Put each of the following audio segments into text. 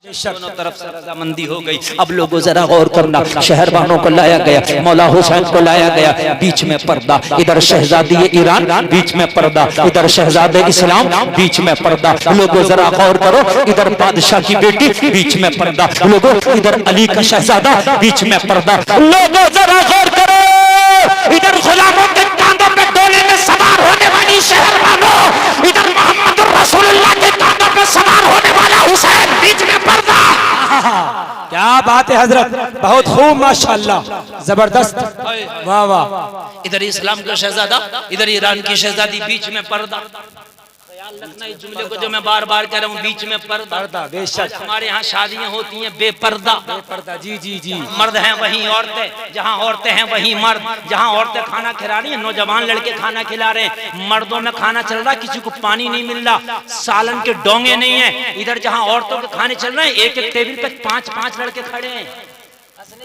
दोनों तरफ से रजामंदी हो गई। अब लोगों जरा गौर करना, शहरबानों को लाया गया, मौला हुसैन को लाया गया, बीच में पर्दा, इधर शहजादी ईरान, बीच में पर्दा, इधर शहजादे इस्लाम, बीच में पर्दा। लोगों जरा गौर करो, इधर बादशाह की बेटी, बीच में पर्दा। लोगों इधर अली का शहजादा, बीच में पर्दा। लोगों जरा गौर करो, इधर गुलामों के कांधों पे डोले में सवार होने वाली शहरबानों, इधर मोहम्मद रसूलुल्लाह के कांधों पे सवार होने वाला हुसैन, बीच में पर्दा। क्या बात है हजरत, बहुत खूब माशाल्लाह, जबरदस्त, वाह वाह। इधर इस्लाम का शहजादा, इधर ईरान की शहजादी, बीच में पर्दा। ख्याल रखना इस जुमले को जो मैं बार बार कह रहा हूँ, बीच में पर्दा। बेशक हमारे यहाँ शादियाँ होती हैं बेपर्दा। पर्दा, जी जी जी। मर्द हैं वहीं औरतें, जहाँ औरतें हैं वहीं मर्द। जहाँ औरतें खाना खिला रही हैं, नौजवान लड़के खाना खिला रहे हैं, मर्दों में खाना चल रहा है, किसी को पानी नहीं मिल रहा, सालन के डोंगे नहीं है। इधर जहाँ औरतों के खाने चल रहे हैं, एक एक टेबल पे पांच लड़के खड़े हैं।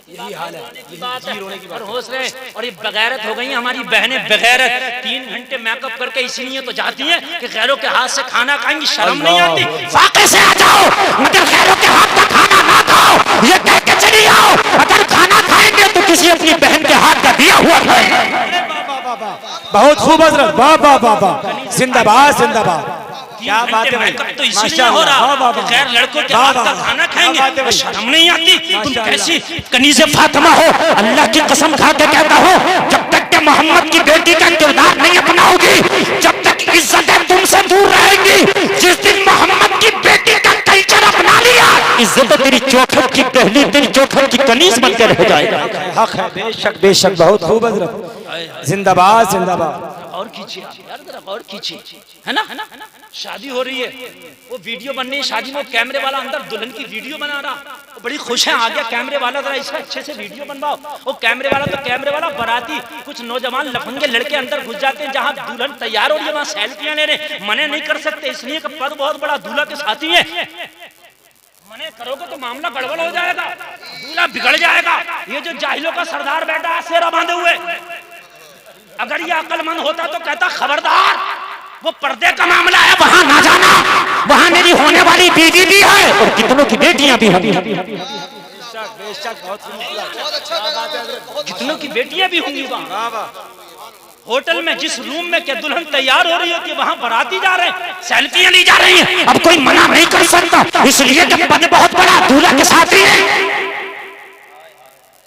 यही हाल है, यही बात है। और होश रहे, और ये बगैरत हो गई हमारी बहनें, बगैरत 3 घंटे मेकअप करके इसलिए तो जाती हैं कि गैरों के हाथ से खाना खाएंगी, शर्म नहीं आती। वाक़े से आ जाओ, मगर गैरों के हाथ का खाना ना खाओ, ये कह के चली आओ। अगर खाना खाएंगे तो किसी अपनी बहन के हाथ का दिया हुआ खाएं। बहुत खूब हजरत, वाह वाह वाह वाह, जिंदाबाद जिंदाबाद। क्या बात है भाई, तो इसीलिए हो रहा कि गैर लड़कों के हाथ का खाना खाएंगे, शर्म नहीं आती। तुम कैसी कनीज़े फातिमा हो, अल्लाह की कसम खा के कहता हूँ, जब तक के मोहम्मद की बेटी का किरदार नहीं अपनाओगी, जब तक इज्जतें तुमसे दूर रहेंगी। जिस दिन मोहम्मद की बेटी का कल्चर अपना लिया, इज्जत तेरी चौखट की पहली, तेरी चौखट की कनीज बनकर रह जाएगा। हक है, बेशक बेशक, बहुत खूब हजरत, जिंदाबाद जिंदाबाद। और खींचिए यार, जरा और खींचिए, है ना। शादी हो रही है, वो वीडियो बन रही है शादी में, कैमरे वाला अंदर दुल्हन की वीडियो बना रहा, वो बड़ी खुश है, आ गया कैमरे वाला, जरा इसका अच्छे से वीडियो बनवाओ। वो कैमरे वाला बराती, कुछ नौजवान लफंगे लड़के अंदर घुस जाते हैं, जहाँ दुल्हन तैयार हो रही है वहाँ सेल्फियां ले रहे, मने नहीं कर सकते इसलिए कि पद बहुत बड़ा, दूल्हा के साथी है। मने करोगे तो मामला गड़बड़ हो जाएगा, दूल्हा बिगड़ जाएगा। ये जो जाहिलों का सरदार बैठा है सेरा बांधे हुए, अगर ये अक्लमंद होता तो कहता खबरदार, वो पर्दे का मामला है, वहां ना जाना, वहां मेरी होने वाली बीवी भी है और कितनों की बेटियां भी होंगी। कितनों की बेटियां भी होंगी वहाँ। होटल में जिस रूम में क्या दुल्हन तैयार हो रही होती है, वहाँ बाराती जा रहे हैं, सेल्फियां ली जा रही हैं। अब कोई मना नहीं कर सकता, इसलिए कि पद बहुत बड़ा, दूल्हा के साथ ही है।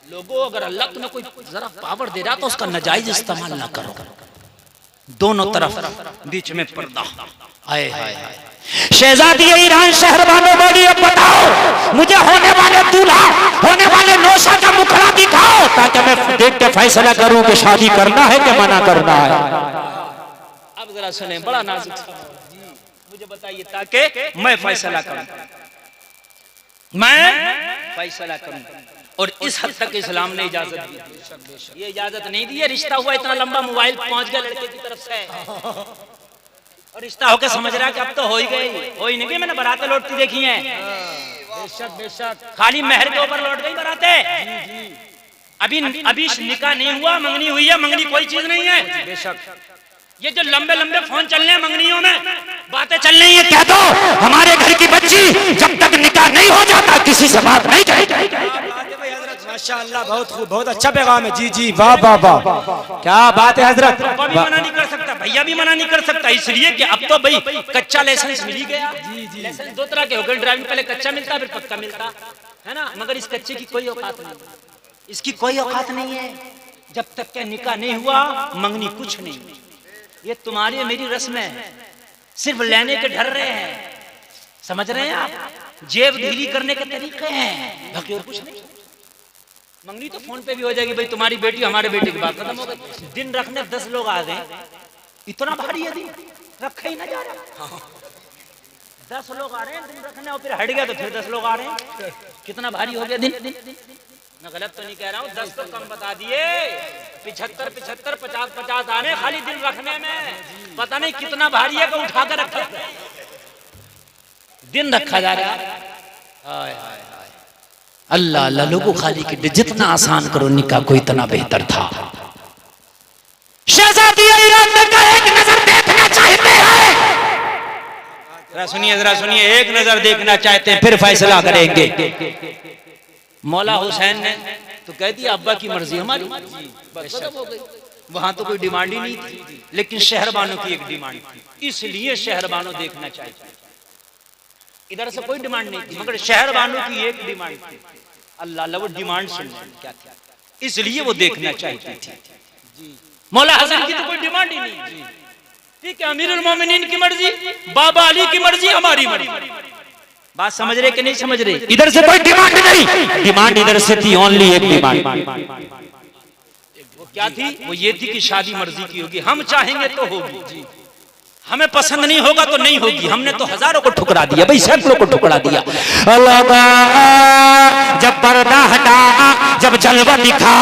लोगों, अगर अल्लाह तुम्हें कोई जरा पावर दे रहा तो उसका नाजायज इस्तेमाल ना करो। दोनों तरफ बीच में पर्दा। आए हाय हाय। शहजादी ईरान शहरबानों बोली, अब बताओ मुझे होने वाले दूल्हा, होने वाले नौशा का मुखड़ा दिखाओ, ताकि मैं देख के फैसला करूं कि शादी करना है कि मना करना है। अब जरा सुने, बड़ा नाजुक मुझे बताइए, ताकि मैं फैसला करूं, मैं फैसला करूं। और इस हद तक इस्लाम ने इजाजत दी। ये इजाजत नहीं दी है, रिश्ता हुआ इतना लंबा, मोबाइल पहुंच गया लड़के की तरफ से, और रिश्ता होकर समझ रहा है कि अब तो हो ही गई, हो ही नहीं गई। मैंने बारातें लौटती देखी हैं, बेशक बेशक, खाली मेहर के ऊपर लौट गई बारातें। अभी निकाह नहीं हुआ, मंगनी हुई है, मंगनी कोई चीज नहीं है। बेशक, ये जो लंबे लंबे फोन चल रहे हैं मंगनियों में, बातें चल रही है, कह दो हमारे घर की बच्ची जब तक निकाह नहीं हो जाता किसी से बात नहीं करेगी। माशाअल्लाह, बहुत खूब, बहुत अच्छा पैगाम है, जी जी, वाह वाह वाह, क्या बात है हजरत। पापा भी मना नहीं कर सकता, भैया भी मना नहीं कर सकता, इसलिए कि अब तो भाई कच्चा लाइसेंस मिल ही गया। लाइसेंस 2 तरह के हो गए, ड्राइविंग पहले कच्चा मिलता फिर पक्का मिलता है ना, मगर इस कच्चे की कोई औकात नहीं, इसकी कोई औकात नहीं है। जब तक के निकाह नहीं हुआ मंगनी कुछ नहीं। ये तुम्हारी मेरी रस्म है, सिर्फ लेने के डर रहे हैं, समझ रहे हैं आप, जेब ढीली करने के तरीके हैं, बाकी और कुछ नहीं। मंगनी तो फोन पे भी हो जाएगी, भाई तुम्हारी बेटी हमारे बेटे की बात खत्म हो गई। दिन रखने 10 लोग आ गए, इतना भारी है दिन, रखा ही ना जा रहा। 10 लोग आ रहे हैं दिन रखने, और फिर हट गया तो फिर 10 लोग आ रहे हैं, कितना भारी हो गया दिन। मैं गलत तो नहीं कह रहा हूँ, 10 तो कम बता दिए, 75 50 आ रहे खाली दिन रखने में। पता नहीं कितना भारी है कि उठा कर रखा, दिन रखा जा रहा है। अल्लाह अल्लाह, लोगों खाली की जितना आसान करो निकाह को इतना बेहतर था। शहजादी ईरान का एक नजर देखना चाहते हैं, जरा सुनिए, एक नजर देखना चाहते हैं फिर फैसला करेंगे। मौला हुसैन ने तो कह दिया अब्बा की मर्जी हमारी, बस खत्म हो गई। वहां तो कोई डिमांड ही नहीं थी, लेकिन शहरबानों की एक डिमांड थी, इसलिए शहरबानों देखना चाहिए। इधर से कोई डिमांड नहीं थी, मगर शहरबानों की एक डिमांड थी। अल्लाह वो डिमांड सुन क्या थी, इसलिए वो देखना चाहती थी। मौला हसन की तो कोई डिमांड ही नहीं, ठीक है, अमीरुल मोमिनीन की मर्जी, बाबा अली की मर्जी, हमारी मर्जी। बात समझ रहे कि नहीं समझ रहे? इधर से कोई डिमांड नहीं, डिमांड इधर से थी, ओनली एक डिमांड। वो क्या थी? वो ये थी कि शादी मर्जी की होगी, हम चाहेंगे तो होगी, हमें पसंद नहीं होगा तो नहीं होगी। हमने तो हजारों को ठुकरा दिया भाई, सैकड़ों को ठुकरा दिया। जब पर्दा हटा, जब जलवा दिखा,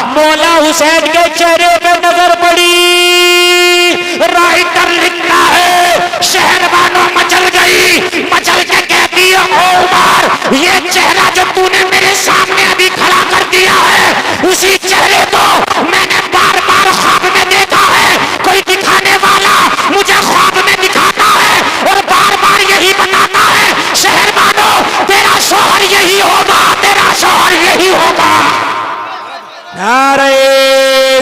मौला हुसैन के चेहरे पे नजर पड़ी। राइटर लिखता है शहरबानों मचल गई, मचल के कहती है उमर, ये चेहरा जो तूने मेरे सामने अभी खड़ा कर दिया है, उसी चेहरे को मैंने बार बार ख्वाब में देखा है। कोई दिखाने वाला मुझे ख्वाब में दिखाता है और बार बार यही बताता है, शहरबानों तेरा शौहर यही होगा, तेरा शौहर यही होगा। नारे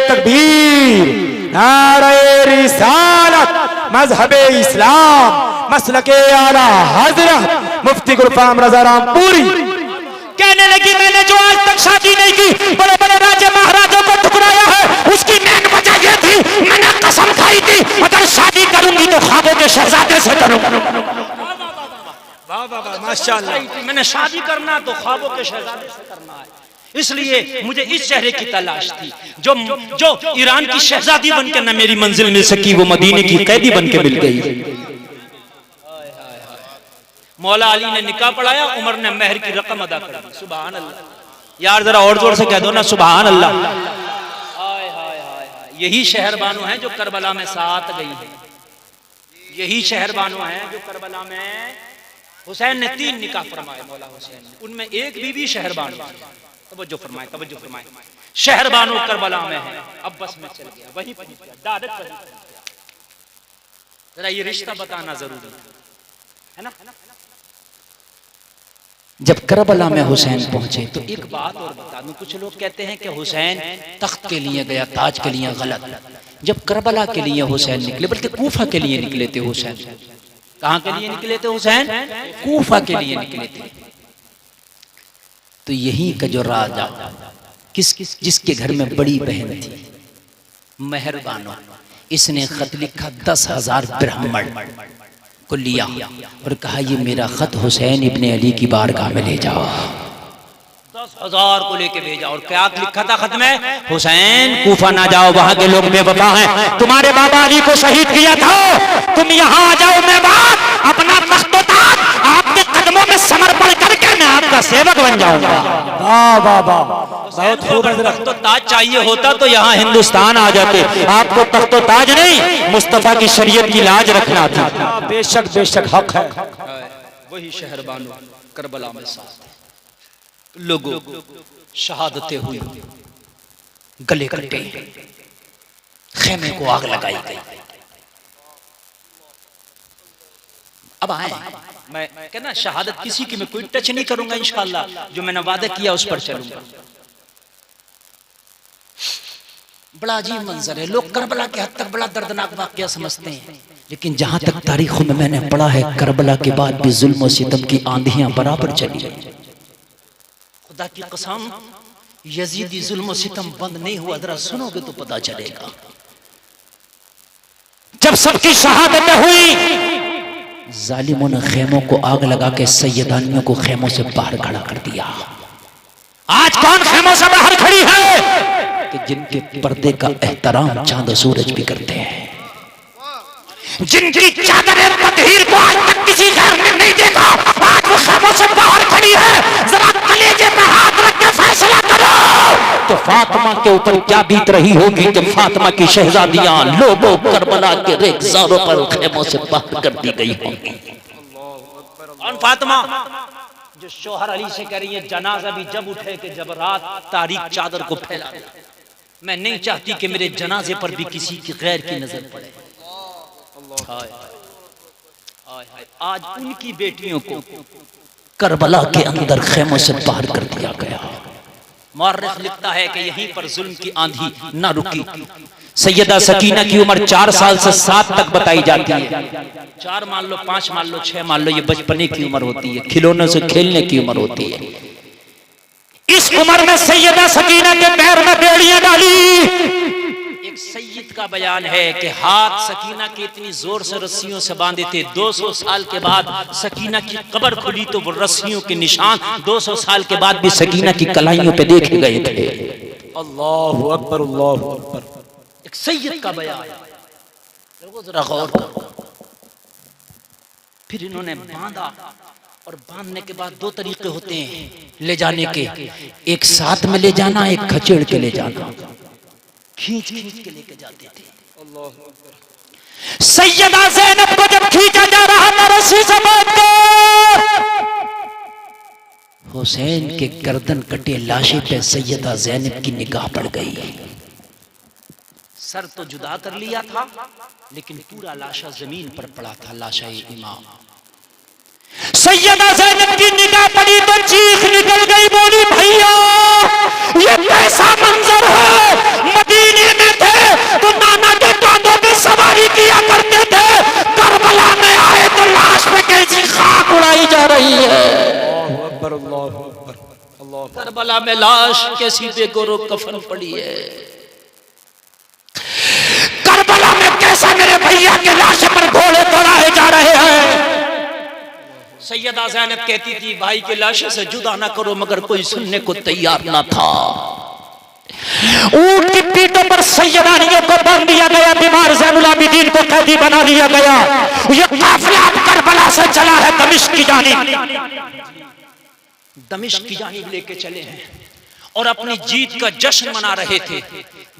तकबीर, नारे रिसालत, मजहबे इस्लाम, मसलके आला हजरत मुफ्ती गुलफाम रजा रामपुरी कहने लगी मैंने जो आज तक शादी नहीं की, बड़े बड़े राजे महाराजों को ठुकराया है, उसकी मेन वजह यह थी मैंने कसम खाई थी अगर शादी करूंगी तो ख्वाबों के शहजादे से करूंगा। वाह वाह वाह माशाअल्लाह। मैंने शादी करना तो ख्वाबों के शहजादे से करना है, इसलिए मुझे इस चेहरे की तलाश थी जो ईरान की शहजादी बनकर न मेरी मंजिल मिल सकी, वो मदीने की कैदी बनकर मिल गई। मौला अली ने निकाह पढ़ाया, उमर ने मेहर की रकम अदा कर दी। सुभान अल्लाह यार, जरा और जोर से कह दो ना सुभान अल्लाह। हाय हाय हाय, यही शहरबानो हैं जो करबला में साथ गई है, यही शहरबानो हैं जो करबला में हुसैन ने 3 निकाह फरमाए मौला हुसैन ने, उनमें एक बीबी शहरबानो। तवज्जो फरमाए, तवज्जो फरमाए, शहरबानो करबला में है, अब बस में चल गया, वहीं पहुंच गया, डायरेक्ट वहीं पहुंच गया। जरा ये रिश्ता बताना जरूरी है ना। जब करबला में हुसैन पहुंचे तो एक बात और बता दूं, कुछ लोग कहते हैं कि हुसैन तख्त के लिए गया, ताज के लिए, गलत। जब करबला के लिए हुसैन निकले, बल्कि कूफा के लिए निकले थे हुसैन। कहां के लिए निकले थे हुसैन? कूफा के लिए निकले थे। तो यही का जो राजा जिसके घर में बड़ी बहन थी मेहरबानो, इसने खत लिखा 10,000 ब्राह्मण को लिया और कहा ये मेरा खत हुसैन इब्ने अली की बारगाह में ले जाओ। 10,000 को लेके भेजा, और क्या लिखा था खत में? हुसैन कूफा ना जाओ, वहां के लोग बेवफा हैं, तुम्हारे बाबा अली को शहीद किया था, तुम यहाँ आ जाओ, मैं बात अपना तख्त-ओ-ताज आपके कदमों में समर्पण करके मैं आपका सेवक बन जाऊंगा। वाह वाह वाह, बहुत खूब। तो ताज चाहिए होता तो यहाँ हिंदुस्तान आ जाते, आपको तख्त ताज नहीं मुस्तफा की शरीयत की लाज रखना था। बेशक बेशक हक है। वही शहरबानो करबला में साथ लोगों शहादतें हुई, गले कटे, खेमे को आग लगाई गई। अब आए मैं कहना शहादत किसी की मैं कोई टच नहीं करूंगा, इंशाअल्लाह जो मैंने वादा किया उस पर चलूंगा। बड़ा अजीब मंजर है, लोग करबला के हद तक बड़ा दर्दनाक वाकया समझते हैं, लेकिन जहां तक तारीखों में मैंने पढ़ा है, करबला के बाद भी जुल्म और सितम की आंधियां बराबर चली। खुदा की कसम, यजीदी जुल्म और सितम बंद नहीं हुआ, जरा सुनोगे तो पता चलेगा। जब सबकी शहादतें हुई, जालिमों ने खेमों को आग लगा के सैयदानियों को खेमों से बाहर खड़ा कर दिया। आज कौन खेमों से बाहर खड़ी है? कि जिनके पर्दे का एहतराम चांद सूरज भी करते हैं, जिनकी चादर तकहीर को आज तक किसी घर में नहीं देखा, आज वो खेमों से बाहर खड़ी है। जरा कलेजे में हाथ रख के फैसला करो तो फातिमा के ऊपर क्या बीत रही होगी जब फातिमा की शहजादियां लोगों करबला के रेगिस्तानों पर खेमों से बाहर कर दी गई होंगी। और फातिमा जो शोहर अली से कह रही है, जनाजा भी जब उठे कि जब रात तारीख चादर को फैला दे, मैं नहीं चाहती कि मेरे जनाजे पर भी किसी की गैर की नजर पड़े। आज उनकी बेटियों को करबला के अंदर खेमों से बाहर कर दिया गया। मौर्रिख लिखता है कि यहीं पर जुल्म की आंधी न रुकी। सैयदा सकीना की उम्र 4 साल से 7 तक बताई जाती है। 4 मान लो, 5 मान लो, 6 मान लो, ये बचपने की उम्र होती है, खिलौनों से खेलने की उम्र होती है। इस उम्र में सैयदा सकीना के पैर में बेड़ियां डाली। एक सैयद का बयान है कि हाथ सकीना के इतनी जोर से रस्सियों से बांधे थे, 200 साल के बाद सकीना की कब्र खुली तो वो रस्सियों के निशान 200 साल के बाद भी सकीना की कलाइयों पे देखे गए थे। अल्लाहु अकबर, अल्लाहु अकबर। एक सैयद का बयान, लोगों जरा गौर करो। फिर इन्होंने बांधा, और बांधने के बाद 2 तरीके होते हैं ले जाने के, एक साथ में ले जाना, एक खचेड़ के ले जाना। खींच के लेके जाते थे। सैयदा ज़ैनब को जब खींचा जा रहा था रस्सी से बांधकर, हुसैन के गर्दन कटे लाशे पे सैयदा ज़ैनब की निगाह पड़ गई। सर तो जुदा कर लिया था, लेकिन पूरा लाशा जमीन पर पड़ा था, लाशा इमाम। सैयदा ज़ैनब की निगाह पड़ी तो चीख निकल गई, बोली भैया ये कैसा मंजर है। मदीने में थे तो नाना के कांधों पे सवारी किया करते थे, करबला में आए तो लाश पे कैसी खाक उड़ाई जा रही है। अल्लाहु अकबर, अल्लाहु अकबर, अल्लाहु अकबर। करबला में लाश के सीधे गोरो कफन पड़ी है। करबला में कैसा मेरे भैया के लाश पर घोड़े दौड़ाए जा रहे हैं। सैयदा ज़ैनब कहती थी भाई के लाशे से जुदा ना करो, मगर कोई सुनने को तैयार ना था। ऊंट की पीठों पर सैयदानियों को बांध दिया गया, बीमार ज़ैनुल आबिदीन को कैदी बना दिया गया। ये काफिला अब करबला से चला है दमिश्क की जानिब। दमिश्क की जानिब लेके चले हैं और अपनी जीत का जश्न मना रहे थे,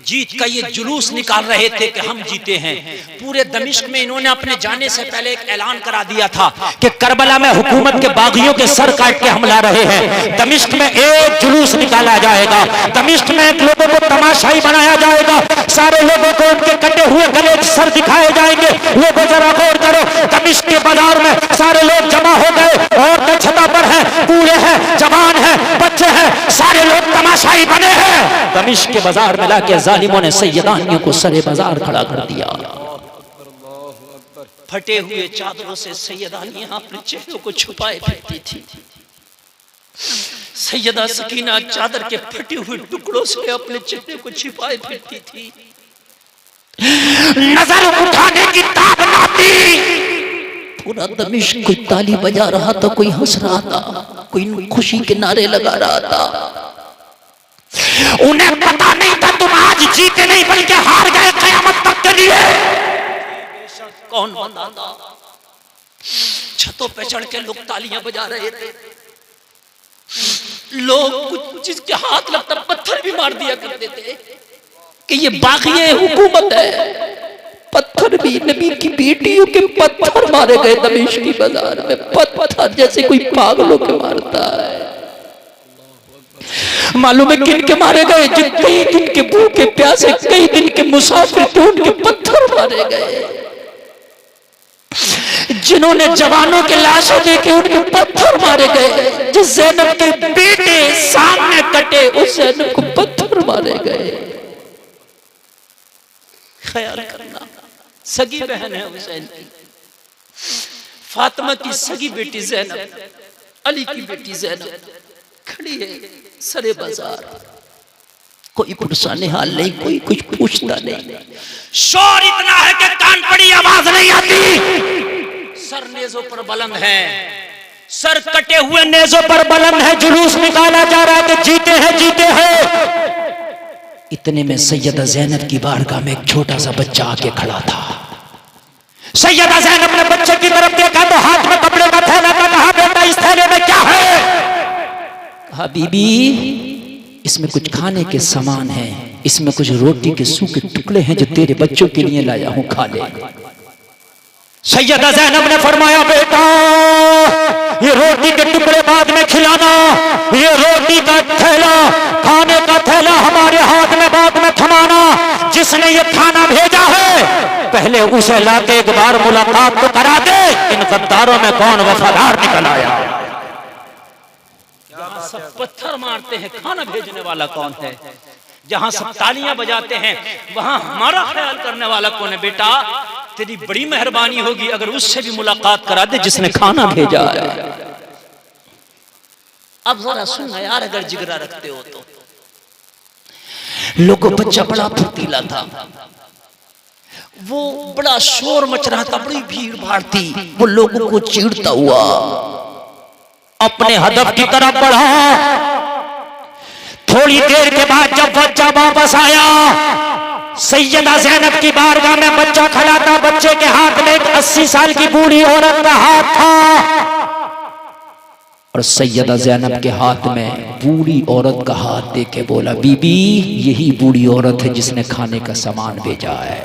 जीत का ये जुलूस निकाल रहे थे कि हम जीते हैं। पूरे दमिश्क में इन्होंने अपने जाने से पहले एक ऐलान करा दिया था कि करबला में हुकूमत के बागियों के सर काट के हम ला रहे हैं। दमिश्क में एक जुलूस निकाला जाएगा, दमिश्क में एक लोगों को तमाशाई बनाया जाएगा, सारे लोगों को उनके कटे हुए गले सर दिखाए जाएंगे। लोगों जरा गौर करो, दमिश्क के बाजार में सारे लोग जमा हो गए, औरतें छता पर हैं, बूढ़े हैं, जवान हैं, बच्चे हैं, सारे लोग तमाशाई बने हैं। दमिश्क के बाजार में लाके जालिमों ने सैयदानियों को सरे बाजार खड़ा कर दिया। फटे हुए चादरों से सैयदानियां अपने चेहरों को छुपाए फिरती थी। सैयदा सकीना चादर के फटे हुए टुकड़ों से अपने चेहरे को छिपाए फिरती थी। नजर उठाने की ताब ना थी। पूरा दमिश्क कोई ताली बजा रहा था, कोई हंस रहा था, कोई खुशी के नारे लगा रहा था। उन्हें पता नहीं था तुम आज जीते नहीं बल्कि हार गए कयामत तक के लिए। कौन बंदा था? छतों पे चढ़ के लोग तालियां बजा रहे थे। लोग कुछ जिसके हाथ लगता पत्थर भी मार दिया करते थे कि ये बाग़ी हुकूमत है। पत्थर भी, नबी की बेटियों के पत्थर मारे गए दमिश्क की बाजार में, पत्थर जैसे कोई पागलों के मारता है। मालूम है किन के मारे गए? जो कई दिन के भूखे प्यासे, कई दिन के मुसाफिर थे, उनके पत्थर मारे गए। जिन्होंने जवानों के लाशें देखे उनके पत्थर मारे गए। जिस ज़ैनब के बेटे सामने कटे उस ज़ैनब को पत्थर मारे गए। ख्याल करना, सगी बहन है हुसैन की, फातिमा की सगी बेटी ज़ैनब, अली की बेटी ज़ैनब खड़ी है सरे बाजार। कोई पुरसाने हाल नहीं, कोई कुछ पूछता नहीं। शोर इतना है कि कान पड़ी आवाज नहीं आती। सर नेजों पर बुलंद है, सर कटे हुए नेजों पर बुलंद है। जुलूस निकाला जा रहा है कि जीते हैं, जीते हैं। इतने में सैयदा ज़ैनब की बारगाह में एक छोटा सा बच्चा आके खड़ा था। सैयदा ज़ैनब ने बच्चे की तरफ देखा तो हाथ में कपड़े का थैला था। कहा बेटा इस थैले में क्या है? कहा बीबी इसमें कुछ खाने के सामान है, इसमें कुछ रोटी के सूखे टुकड़े हैं जो तेरे बच्चों के लिए लाया हूं, खा ले। सैयदा ज़ैनब ने फरमाया बेटा ये रोटी के टुकड़े बाद में खिलाना, ये रोटी का थैला, खाने का थैला हमारे हाथ में बाद में थमाना। जिसने ये खाना भेजा है पहले उसे लाके एक बार मुलाकात तो करा दे। इन गद्दारों में कौन वफादार निकल आया? जहाँ सब पत्थर मारते हैं खाना भेजने वाला कौन है? जहाँ सब तालियां बजाते हैं वहाँ हमारा ख्याल करने वाला कौन है? बेटा तेरी बड़ी मेहरबानी होगी अगर उससे भी मुलाकात करा दे जिसने खाना भेजा है। अब जरा सुन यार, अगर जिगरा रखते हो तो। लोगों बच्चा बड़ा फुर्तीला था, वो बड़ा शोर मच रहा था, बड़ी भीड़ भाड़ थी, वो लोगों को चीड़ता हुआ अपने हदफ की तरफ बढ़ा। थोड़ी देर के बाद जब बच्चा वापस आया, सैयदा ज़ैनब की बारगाह में बच्चा खड़ा था। बच्चे के हाथ में एक 80 साल की बूढ़ी औरत का हाथ था और सैयदा ज़ैनब के हाथ में बूढ़ी औरत का हाथ दे के बोला, बीबी यही बूढ़ी औरत है जिसने खाने का सामान भेजा है।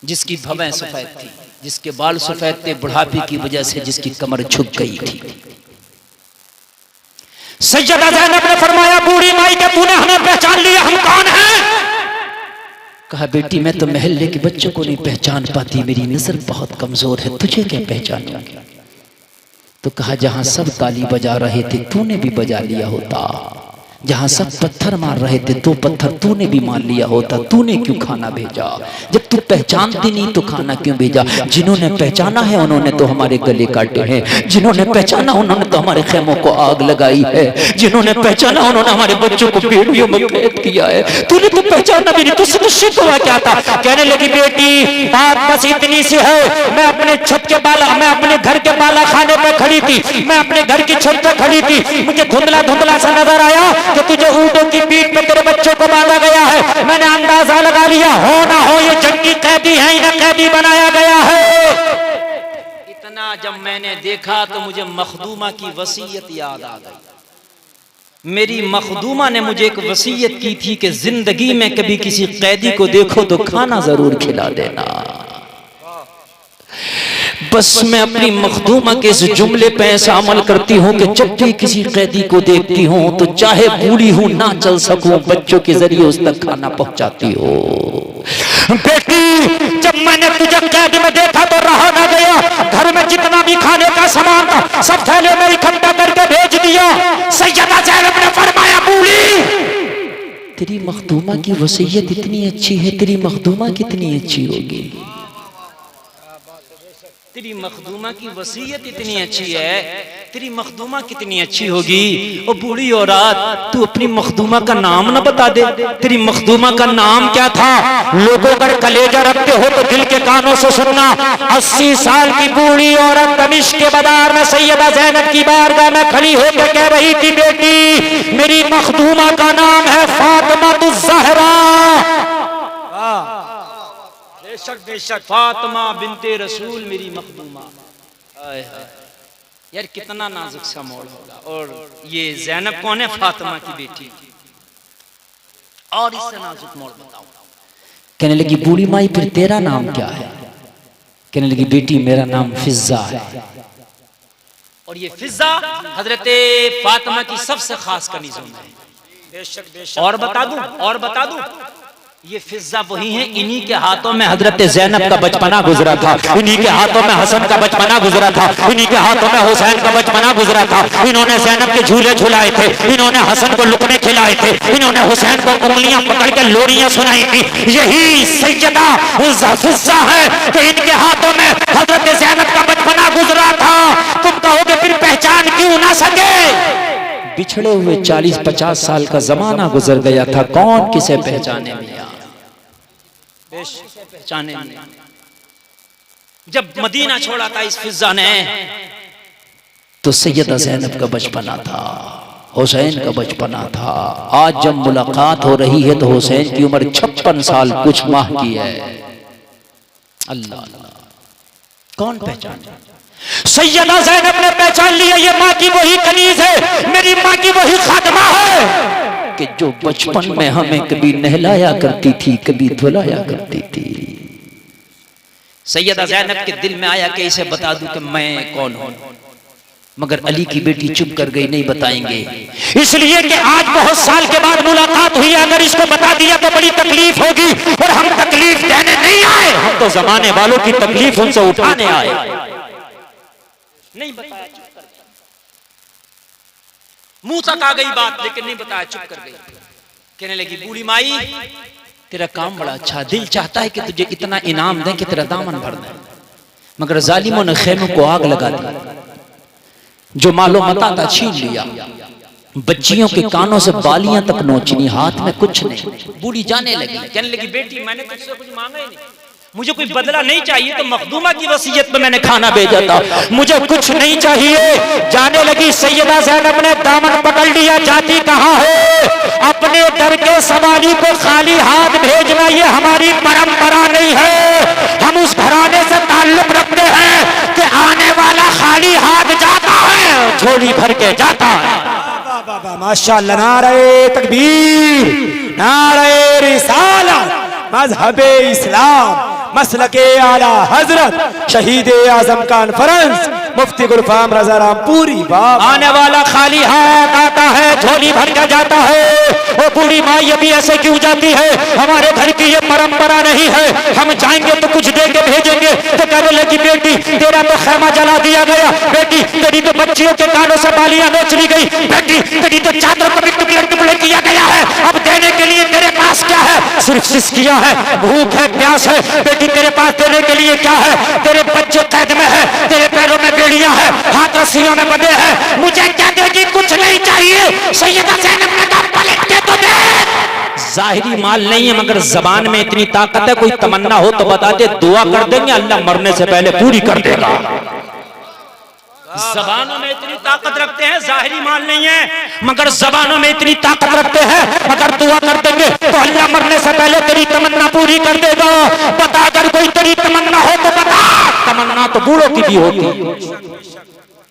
जिसकी भवें सफेद थी, जिसके बाल सफेद थे बुढ़ापे की वजह से, जिसकी कमर झुक गई थी। सैयदा ज़ैनब ने फरमाया, बूढ़ी माई के तूने हमें पहचान लिया, हम कौन हैं? कहा, बेटी मैं तो महल्ले के बच्चों को नहीं पहचान पाती, मेरी नजर बहुत कमजोर है, तुझे क्या पहचानूंगी? तो कहा, जहां सब ताली बजा रहे थे तूने भी बजा लिया होता, जहां सब पत्थर मार रहे थे तो पत्थर तूने भी मार लिया होता, तूने क्यों खाना भेजा? जब तू पहचानती नहीं तो खाना क्यों भेजा? जिन्होंने पहचाना है उन्होंने तो हमारे गले काटे हैं, जिन्होंने पहचाना उन्होंने तो हमारे खेमों को आग लगाई है, जिन्होंने पहचाना उन्होंने हमारे बच्चों को बेड़ियों में कैद किया है, तूने तो पहचाना भी नहीं, तुझसे निश्चित हुआ क्या था? कहने लगी, बेटी बात बस इतनी सी है, मैं अपने छत के बाला, मैं अपने घर के बाला खाने पर खड़ी थी, मैं अपने घर की छत पर खड़ी थी, मुझे धुंधला धुंधला सा नजर आया कि तुझे ऊंटों की पीठ पे तेरे बच्चों को बांधा गया है। मैंने अंदाजा लगा लिया, हो ना हो ये जंगी कैदी है, इन्हें कैदी बनाया गया है। इतना जब मैंने देखा तो मुझे मखदूमा की वसीयत याद आ गई। मेरी मखदूमा ने मुझे एक वसीयत की थी कि जिंदगी में कभी किसी कैदी को देखो तो खाना जरूर खिला देना। बस मैं अपनी मखदूमा के इस जुमले पे ऐसा अमल करती हूँ कि जब भी किसी कैदी को देखती हूँ तो चाहे बूढ़ी हूँ ना चल सकूं, बच्चों के जरिए उस तक खाना पहुंचाती हो। बेटी जब मैंने तुझे कैद में देखा तो रहा ना गया, घर में जितना भी खाने का सामान था सब थैले में इकट्ठा करके भेज दिया। सैयदा ज़ैनब ने फरमाया, बूढ़ी तेरी मखदूमा की वसीयत इतनी अच्छी है, तेरी मखदूमा कितनी अच्छी होगी? तेरी मखदूमा की वसीयत इतनी अच्छी है, तेरी मखदूमा कितनी अच्छी होगी? ओ बूढ़ी औरत, तू अपनी मखदूमा का नाम ना बता दे, तेरी मखदूमा का नाम क्या था? लोगों अगर कलेजा रखते हो तो दिल के कानों से सुनना। 80 साल की बूढ़ी औरत दमिश्क के बाजार में सैयदा ज़ैनब की बारगाह में खड़ी होकर कह रही थी, बेटी मेरी मखदूमा का नाम है फातिमातुज़ ज़हरा। बेशक बेशक, फातिमा बिनते रसूल मेरी मखदूमा। यार कितना नाजुक सा मोड़ होगा। और ये ज़ैनब कौन है? फातिमा की बेटी। और इससे नाजुक मोड़ बताओ। कहने लगी, बूढ़ी माई फिर तेरा नाम क्या है? कहने लगी, बेटी मेरा नाम फिजा है। और ये फिजा हजरत फातिमा की सबसे खास कनीज़ों में है। बेशक बेशक। और बता दूं ये फिजा वही है, इन्हीं के हाथों में हजरत ज़ैनब का बचपना गुजरा था, इन्हीं के हाथों में हसन का बचपना गुजरा था, इन्हीं के हाथों में हुसैन का बचपना गुजरा था। इन्होंने ज़ैनब के झूले झुलाए थे, इन्होंने हसन को लुकने खिलाए थे, इन्होंने हुसैन को उंगलियां पकड़ के लोरियां सुनाई थी। यही सैयदा फिजा है कि इनके हाथों में हजरत ज़ैनब का बचपना गुजरा था। तुम कहोगे फिर पहचान क्यों ना सके? बिछड़े हुए 40-50 साल का जमाना गुजर गया था, कौन किसे पहचाने मिया? पहचाने मिया। जब मदीना छोड़ा था इस फिजा ने तो सैयदा ज़ैनब का बचपना था, हुसैन का बचपना था। आज जब मुलाकात हो रही है तो हुसैन की उम्र 56 साल कुछ माह की है। अल्लाह कौन पहचाने? सैयदा ज़ैनब ने पहचान लिया, ये माँ की वही कनीज है, मेरी माँ की वही खातमा है कि जो बचपन में हमें कभी नहलाया करती थी, कभी धुलाया करती थी। सैयदा ज़ैनब के दिल में आया कि इसे बता दूं कि मैं कौन हूं। मगर अली की बेटी चुप कर गई, नहीं बताएंगे। इसलिए कि आज बहुत साल के बाद मुलाकात हुई, अगर इसको बता दिया तो बड़ी तकलीफ होगी, और हम तकलीफ देने नहीं आए, हम तो जमाने वालों की तकलीफ उनसे उठाने आए। नहीं बताया, चुप कर गई। मुंह तक आ गई बात, लेकिन नहीं बताया, चुप कर गई। कहने लगी बूढ़ी माई, तेरा काम बड़ा अच्छा, दिल चाहता है कि तुझे इतना इनाम दें कि तेरा दामन भर दें, मगर जालिमों ने खेमों को आग लगा दी, जो मालो मता था छीन लिया, बच्चियों के कानों से बालियां तक नोचनी, हाथ में कुछ नहीं। बूढ़ी जाने लगी, कहने लगी बेटी मैंने तुझसे कुछ मांगा ही नहीं, मुझे कोई बदला नहीं चाहिए, तो मखदूमा की वसीयत में मैंने खाना भेजा था, मुझे कुछ नहीं चाहिए। जाने लगी सैयदा ज़ैनब ने दामन पकड़ लिया, जाती कहाँ है? अपने दर के सवारी को खाली हाथ भेजना ये हमारी परंपरा नहीं है। हम उस घराने से ताल्लुक रखते हैं कि आने वाला खाली हाथ जाता है, झोली भर के जाता है। माशाअल्लाह, नारे तकबीर, नारे रिसालत, मजहबे इस्लाम, मसलके आला हजरत शहीद आजम कॉन्फ्रेंस मुफ्ती गुलफाम रजा रामपुरी। आने वाला खाली हाथ आता है, झोली भर कर जाता है। वो बूढ़ी माँ अभी ऐसे क्यों जाती है? हमारे घर की ये परंपरा नहीं है, हम जाएंगे तो कुछ दे के भेजेंगे। तो कहने लगी बेटी तेरा तो खैमा जला दिया गया, बेटी तेरी तो बच्चियों के कानों से बालियां नोच ली गई, बेटी तेरी तो चादर को भी टुकड़े किया गया है, अब देने के लिए तेरे पास क्या है? सिर्फ सिसकिया है, भूख है, प्यास है, बेटी तेरे पास देने के लिए क्या है? तेरे बच्चे कैद में है, तेरे पैरों में बेड़ियां है, हाथ रस्सियों में बंधे हैं, मुझे क्या देगी? कुछ नहीं चाहिए। सैयदा ज़ैनब ने कहा पलट के तो दे। जाहिरी माल नहीं है, मगर जबान में इतनी ताकत है, कोई तमन्ना हो तो बता दे, दुआ कर देंगे, अल्लाह मरने से पहले पूरी कर देगा। जबानों में इतनी ताकत रखते हैं, जाहिरी माल नहीं है, मगर जबानों में इतनी ताकत रखते हैं, अगर दुआ कर देंगे तो अल्लाह मरने से पहले तेरी तमन्ना पूरी कर देगा। बता, अगर कोई तेरी तमन्ना हो तो बता। तमन्ना तो बूढ़ों की भी होती है,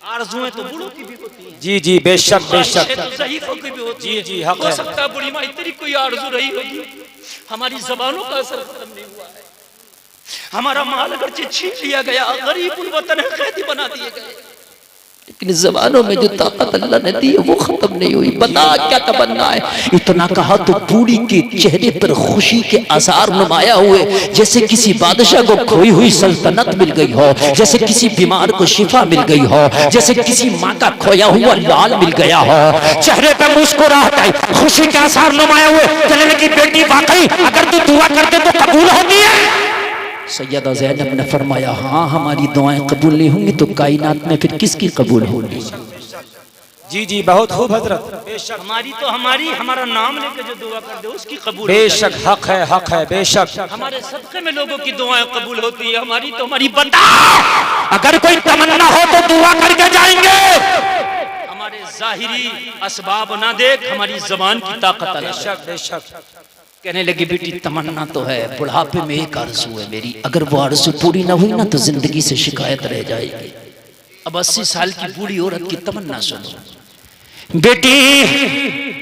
आरज़ुएं तो बूढ़ों की भी होती है। जी जी बेशक बेशक, तो ज़ईफ़ों की भी होती है। जी जी हक हो है। सकता है बूढ़ी माँ तेरी कोई आरज़ू रही होगी, हमारी जबानों का असर खत्म नहीं हुआ है, हमारा माल अगर छीन लिया गया, गरीबुल वतन है, कैदी बना दिए गए, लेकिन जबानों में जो ताकत अल्लाह ने दी है वो खत्म नहीं हुई। बता क्या तमन्ना है? इतना कहा तो बूढ़ी के चेहरे पर खुशी के आसार नुमाया हुए, जैसे किसी बादशाह को खोई हुई सल्तनत मिल गई हो, जैसे किसी बीमार को शिफा मिल गई हो, जैसे किसी माँ का खोया हुआ लाल मिल गया हो। चेहरे पर मुस्कुराहट आई, खुशी के आसार नुमाया हुए, कहने लगी बेटी वाकई अगर तू दुआ करते तो कबूल होती है। सैयदा ज़ैनब ने फरमाया हाँ, हमारी दुआएं कबूल नहीं होंगी तो कायनात में फिर किसकी कबूल होगी? जी जी बहुत खूब हजरत, बेशक हमारी तो हमारा नाम लेकर जो दुआ कर दे उसकी कबूल बेशक, हक है बेशक। हमारे सदक़े में लोगों की दुआएं कबूल होती है, हमारी तो हमारी बता, अगर कोई तमन्ना हो तो दुआ करके जाएंगे। हमारे जाहिरी असबाब ना देख, हमारी जबान की ताकत अलग है। बेशक बेशक। कहने लगी बेटी तमन्ना तो है, बुढ़ापे में एक आरज़ू है मेरी, अगर वो आरज़ू पूरी ना हुई ना तो जिंदगी से शिकायत रह जाएगी। अब 80 साल की बूढ़ी औरत की तमन्ना सुनो, बेटी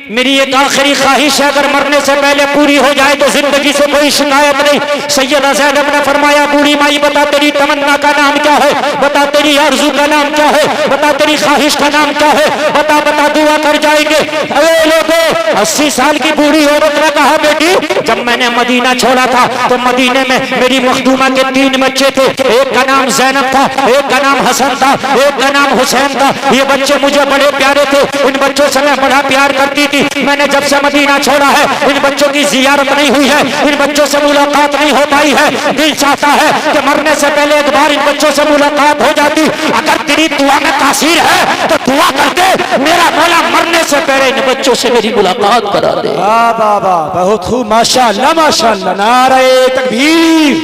मेरी एक आखिरी ख्वाहिश है, अगर मरने से पहले पूरी हो जाए तो जिंदगी से कोई शिकायत नहीं। सैयदा ज़ैनब ने फरमाया बूढ़ी माई बता तेरी तमन्ना का नाम क्या है, बता तेरी आरज़ू का नाम क्या है, बता तेरी ख्वाहिश का नाम क्या है, बता बता दुआ कर जाएंगे। अरे लोगों, 80 साल की बूढ़ी औरत ने कहा बेटी जब मैंने मदीना छोड़ा था तो मदीने में मेरी मखदूमा के 3 बच्चे थे, एक का नाम ज़ैनब था, एक का नाम हसन था, एक का नाम हुसैन था। ये बच्चे मुझे बड़े प्यारे थे, इन बच्चों से मैं बड़ा प्यार करती थी। मैंने जब से मदीना छोड़ा है इन बच्चों की जियारत नहीं हुई है, इन बच्चों से मुलाकात नहीं हो पाई है। दिल चाहता है कि मरने से पहले एक बार इन बच्चों से मुलाकात हो जाती। अगर तेरी दुआ में तासीर है तो दुआ कर दे, मेरा मौला मरने से पहले इन बच्चों से मेरी मुलाकात करा दे। वाह बाबा बहुत खूब, माशाअल्लाह माशाअल्लाह। नारे तकबीर,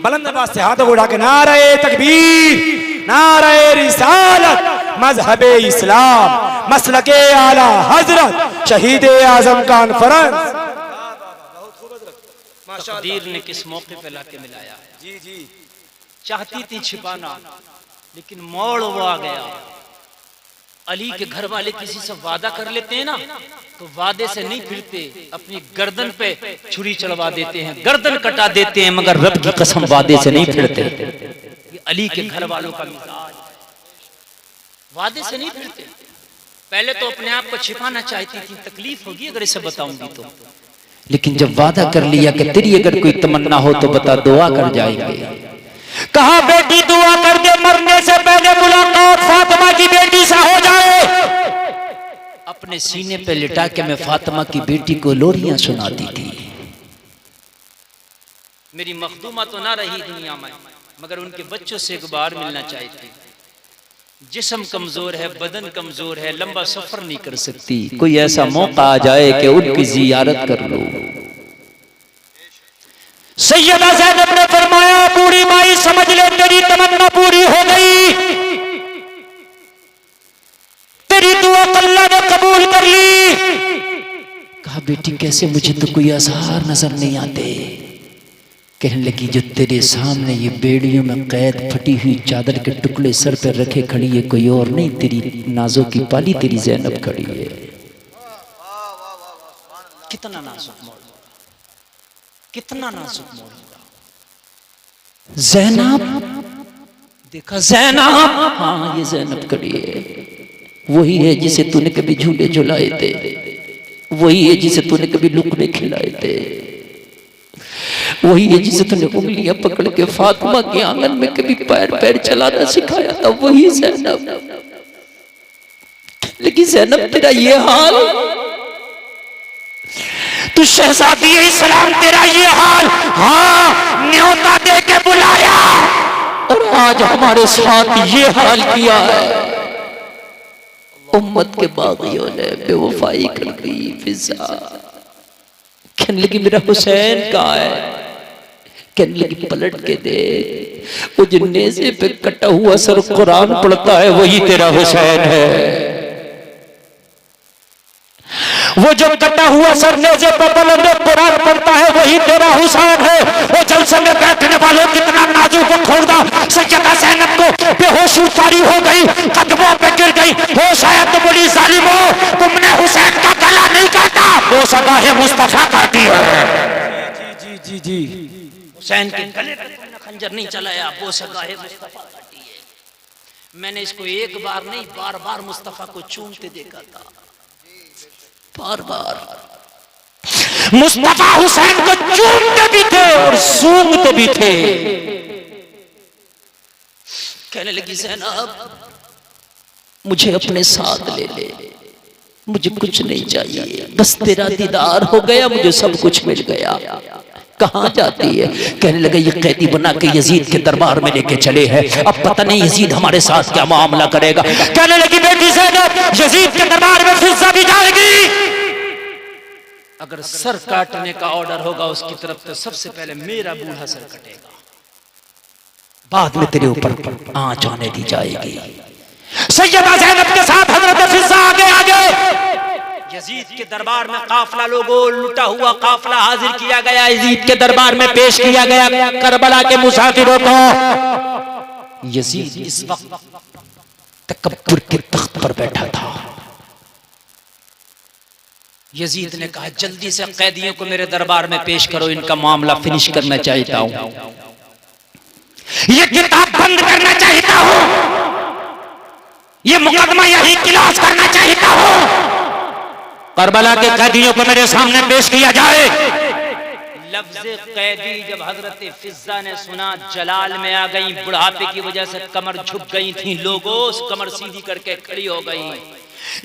बुलंद आवाज से हाथों को उठा के नारे तकबीर, नारे रिसालत, मजहबे इस्लाम, मसलके आला हजरत शहीद आजम कॉन्फ्रेंस। तकदीर ने किस मौके पे लाके मिलाया। जी जी चाहती थी छिपाना, लेकिन मोड़ वो आ गया। अली के घर वाले किसी से वादा कर लेते हैं ना, तो वादे से नहीं फिरते, अपनी गर्दन पे छुरी चलवा देते हैं, गर्दन कटा देते हैं, मगर रब की कसम वादे से नहीं फिरते। ये अली के घर वालों का मिजाज। वादे से नहीं फिरते। पहले तो अपने आप को छिपाना चाहती थी, तकलीफ होगी अगर इसे बताऊंगी तो, लेकिन जब वादा कर लिया कि तेरी अगर कोई तमन्ना हो तो बता, दुआ कर जाएंगे। कहा बेटी दुआ कर दे मरने से पहले मुलाकात फातिमा की बेटी से हो जाए। अपने सीने पे लिटा के मैं फातिमा की बेटी को लोरियां सुनाती थी। मेरी मखदूमा तो ना रही दुनिया में, मगर उनके बच्चों से एक बार मिलना चाहती। जिस्म कमजोर है, बदन कमजोर है, लंबा सफर नहीं कर सकती, कोई ऐसा मौका आ जाए कि उनकी जियारत कर लो। सैयदा ज़ैनब ने फरमाया, बूढ़ी माई समझ ले तेरी तमन्ना पूरी हो गई, तेरी दुआ अल्लाह ने कबूल कर ली। कहा बेटी कैसे, मुझे तो कोई आसार नजर नहीं आते। कहने लगी जो तेरे सामने ये बेड़ियों में कैद फटी हुई चादर के टुकड़े सर पर रखे खड़ी है, कोई और नहीं, तेरी नाजों की पाली तेरी ज़ैनब खड़ी है। कितना नाजुक मोड़, कितना नाजुक मोड़। ज़ैनब देखा, ज़ैनब, हाँ ये ज़ैनब खड़ी है, वही है जिसे तूने कभी झूले झुलाए थे, वही है जिसे तूने कभी लुकड़े खिलाए थे, वही है जिसे तूने उंगलियां पकड़ के फातिमा के आंगन में कभी पैर पैर चलाना सिखाया था, वही ज़ैनब। लेकिन ज़ैनब तेरा ये हाल, तू शहजादी इस्लाम तेरा ये हाल, हाँ न्योता दे के बुलाया और आज हमारे साथ ये हाल किया है। उम्मत के बागियों ने बेवफाई कर दी। फिजा कहने लगी मेरा हुसैन कहाँ है? कहने लगी पलट के दे, वो जो नेज़े पे कटा हुआ सर कुरान पढ़ता है वही तेरा हुसैन है। वो जो कटा हुआ सर नेज़े पे बुलंद कुरान पढ़ता है वही तेरा हुसैन है। वो जलसे में बैठने वालों कितना नाजुक खोदा, सैयदा ज़ैनब को बेहोश उतारी हो गई, कदमों पे गिर गई। हो शायद तो बड़ी जालिमो, तुमने हुसैन का गला नहीं काटा, वो सगा है मुस्तफा काटी है। जी जी जी जी, हुसैन के गले पर खंजर नहीं चलाया, वो सगा है मुस्तफा काटी है। मैंने इसको एक बार नहीं बार बार मुस्तफा को चूमते देखा था, बार बार मुस्तफा हुसैन को चूमते भी थे और सूंघते भी थे। कहने लगी ज़ैनब मुझे अपने साथ ले ले, मुझे कुछ नहीं चाहिए, बस तेरा दीदार हो गया, मुझे सब कुछ मिल गया। कहाँ जाती है? कहने लगे ये कैदी बना के यजीद के दरबार में लेके चले हैं, अब पता नहीं यजीद हमारे साथ क्या मामला करेगा। कहने लगी बेटी ज़ैनब यजीद के दरबार में फिजा भी जाएगी, अगर सर काटने का ऑर्डर होगा उसकी तरफ तो सबसे पहले मेरा बूढ़ा सर कटेगा, बाद में तेरे ऊपर आंच आने दी जाएगी। सैयदा ज़ैनब के साथ हजरत फिजा आगे आगे यजीद के दरबार में काफिला लोगों लुटा हुआ काफिला हाजिर किया गया, यजीद के दरबार में पेश किया गया करबला के मुसाफिरों को। यजीद इस वक्त तकब्बुर के तख्त पर बैठा था। यजीद ने कहा जल्दी से कैदियों को मेरे दरबार में पेश करो, इनका मामला फिनिश करना चाहता हूं, ये किताब बंद करना चाहता हूं, ये मुकदमा यही क्लोज करना चाहता हूं, करबला के कैदियों को मेरे सामने पेश किया जाए। लफ्ज़ कैदी जब हजरत फिजा ने सुना जलाल में आ गई, बुढ़ापे की वजह से कमर झुक गई थी, लोगों कमर सीधी करके खड़ी हो गई।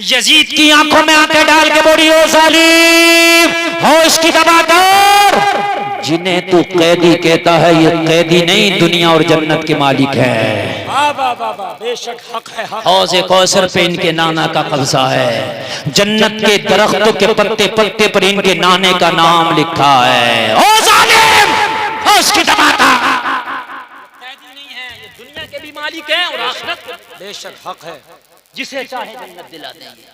यजीद की आंखों में आंखें डाल के बोली ओ जालिम, होश की दबा कर, जिन्हें तू कैदी कहता है ये कैदी नहीं दुनिया और जन्नत के मालिक है। बेशक हक है, हक। हौज़े कौसर पे इनके नाना का कब्जा है, जन्नत के दरख्तों के पत्ते पत्ते पर इनके नाने का नाम लिखा है। ओ जालिम होश की दबा कर, कैदी नहीं है, ये दुनिया के भी मालिक है और आखिरत, बेशक हक है, जिसे चाहे जन्नत दिला देंगे।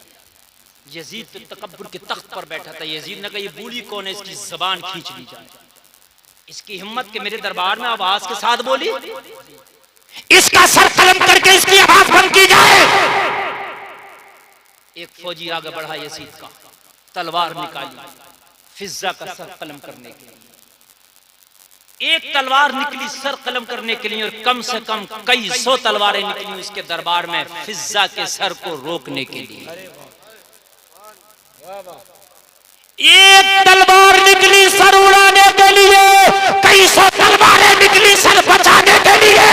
यजीद तो तकब्बुर के तख्त पर बैठा था। यजीद ने कहा ये बूढ़ी कौन है, इसकी जबान खींच ली जाए, इसकी हिम्मत के मेरे दरबार में आवाज के साथ बोली, इसका सर कलम करके इसकी आवाज बंद की जाए। एक फौजी आगे बढ़ा, यजीद का तलवार निकाली फिजा का सर कलम करने के लिए। एक तलवार निकली सर कलम करने के लिए और कम से कम कई सौ तलवारें निकली उसके दरबार में फिजा के सर को रोकने के लिए। एक तलवार निकली सर उड़ाने के लिए, कई सौ तलवारें निकली सर बचाने के लिए।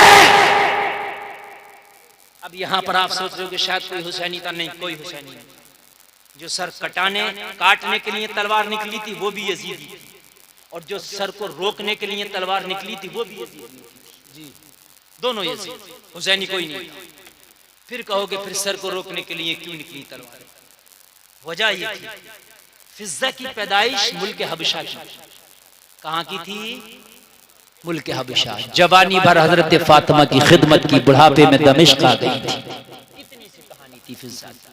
अब यहां पर आप सोच रहे हो कि शायद कोई हुसैनी था, नहीं, कोई हुसैनी नहीं। जो सर काटने के लिए तलवार निकली थी वो भी यजीदी थी, और जो सर को रोकने के लिए तलवार निकली थी वो भी यजीदी थी। जी, दोनों यजीद, हुसैनी कोई नहीं। फिर कहोगे फिर सर को रोकने के लिए क्यों निकली तलवार? वजह ये थी, फिजा की पैदाइश मुल्क हबशा की। कहां की थी? मुल्क हबशा। जवानी भर हजरत फातिमा की खिदमत की, बुढ़ापे में दमिश्क आ गई थी। इतनी सी कहानी थी फिजा की।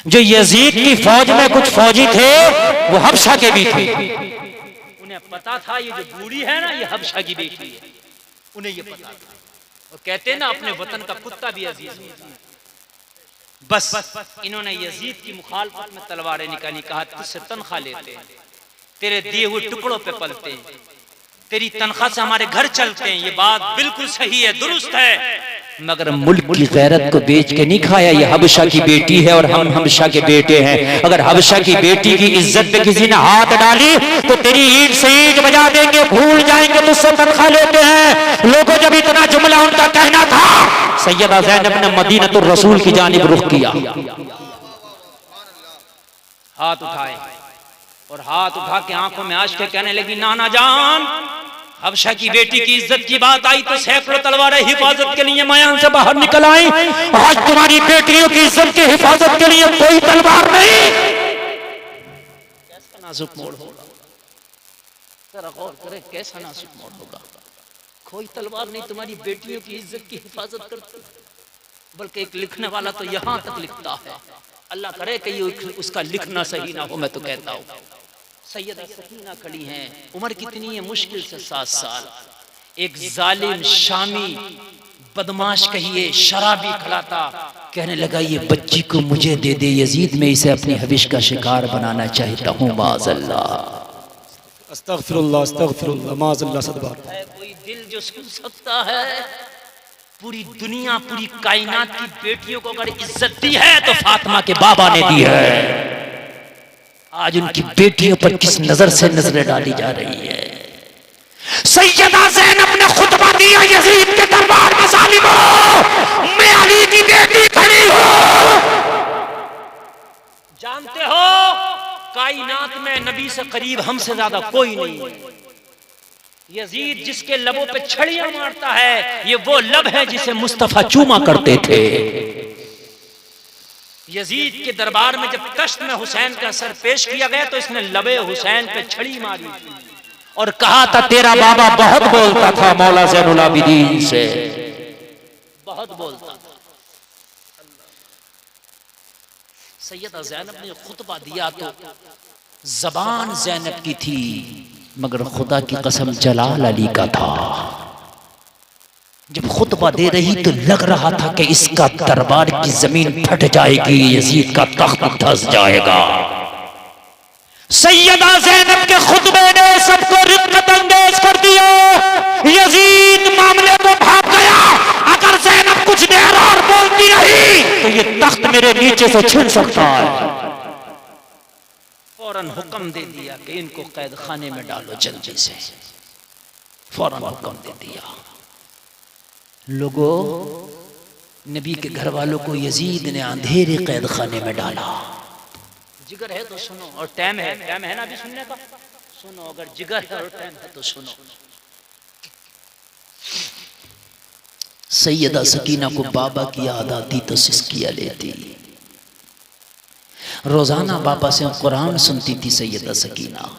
जो यजीद की फौज में कुछ फौजी थे वो हबशा के भी थे। उन्हें पता था ये जो बूढ़ी है ना ये हबशा की बेटी है, उन्हें ये पता था। और कहते ना अपने वतन का कुत्ता भी अजीज होता है। बस इन्होंने यजीद की मुखालफत में तलवारें निकाली, कहा तुझसे तनख्वाह लेते हैं, तेरे दिए हुए टुकड़ों पे पलते हैं, तेरी तनख्वाह से हमारे घर चलते हैं। ये बात बिल्कुल सही है, दुरुस्त है, मगर मुल्क की गैरत को बेच के नहीं खाया। ये हबशा की बेटी है और हम हबशा के बेटे हैं। अगर हबशा की बेटी की इज्जत पे किसी ने हाथ डाली तो तेरी ईंट से ईंट बजा देंगे, भूल जाएंगे तुझसे तनख्वाह लेते हैं। लोगों जब इतना जुमला उनका कहना था, सैयदा ज़ैनब ने मदीनतुर रसूल की जानिब रुख किया, हाथ उठाए और हाथ उठा के आंखों में आंच के कहने लगी, नाना जान, हबशा की बेटी की इज्जत की बात आई तो सैकड़ों तलवारें हिफाजत के लिए मैदान से बाहर निकल आई। आज तुम्हारी बेटियों की इज्जत की हिफाजत के लिए कोई तलवार नहीं। कैसा नाजुक मोड़ होगा, जरा गौर करें, कैसा नाजुक मोड़ होगा। कोई तलवार नहीं तुम्हारी बेटियों की इज्जत की हिफाजत करती, बल्कि एक लिखने वाला तो यहां तक लिखता है, अल्लाह करे कि ये उसका लिखना सही ना हो। मैं तो कहता हूं सैयदा सकीना खड़ी हैं, उम्र कितनी है? मुश्किल से 7 साल। एक जालिम शामी बदमाश कहिए शराबी खड़ा था, कहने लगा ये बच्ची को मुझे दे दे यजीद, मैं इसे अपनी हविश का शिकार बनाना चाहता हूँ। माज़अल्लाह, अस्तगफिरुल्लाह, अस्तगफिरुल्लाह, माज़अल्लाह सदबार। कोई दिल जो सुन सकता है? पूरी दुनिया, पूरी कायनात की बेटियों को अगर इज्जत दी है तो फातिमा के बाबा ने दी है। आज उनकी बेटियों पर किस नजर से नजरें डाली जा रही है। सैयदा ज़ैनब ने खुतबा दिया यजीद के दरबार में, ज़ालिमों, मैं अली की बेटी खड़ी हूं। जानते हो कायनात में नबी से करीब हमसे ज्यादा कोई नहीं है। यजीद जिसके लबों पे छड़ियां मारता है, ये वो लब है जिसे मुस्तफा चूमा करते थे। यजीद के दरबार में जब तश्त में हुसैन का सर पेश किया गया तो इसने लबे हुसैन पे छड़ी मारी और कहा था तेरा बाबा बहुत बोलता था मौला ज़ैनुल आबिदीन से, बहुत बोलता था। सैयदा ज़ैनब ने खुतबा दिया तो जबान ज़ैनब की थी, मगर खुदा की कसम जलाल अली का था। जब खुतबा दे रही तो लग रहा था कि इसका दरबार की जमीन फट जाएगी, यजीद का तख्त धंस जाएगा। सैयदा ज़ैनब के खुतबे ने सबको रिक्कत अंगेज कर दिया। यजीद मामले को भाग गया। अगर ज़ैनब कुछ देर और बोलती रही तो ये तख्त मेरे नीचे से छिन सकता है। फौरन हुक्म दे दिया कि इनको कैद खाने में डालो जल्दी से। फौरन हुक्म दे दिया। लोगों, नबी के घर वालों को यजीद ने अंधेरे कैद खाने में डाला। जिगर है तो सुनो, और टाइम है ना अभी सुनने का, सुनो। अगर जिगर है और टाइम है तो सुनो। सैयदा सकीना को बाबा की याद आती तो सिसकियां लेती। रोजाना बाबा से कुरान सुनती थी सैयदा सकीना।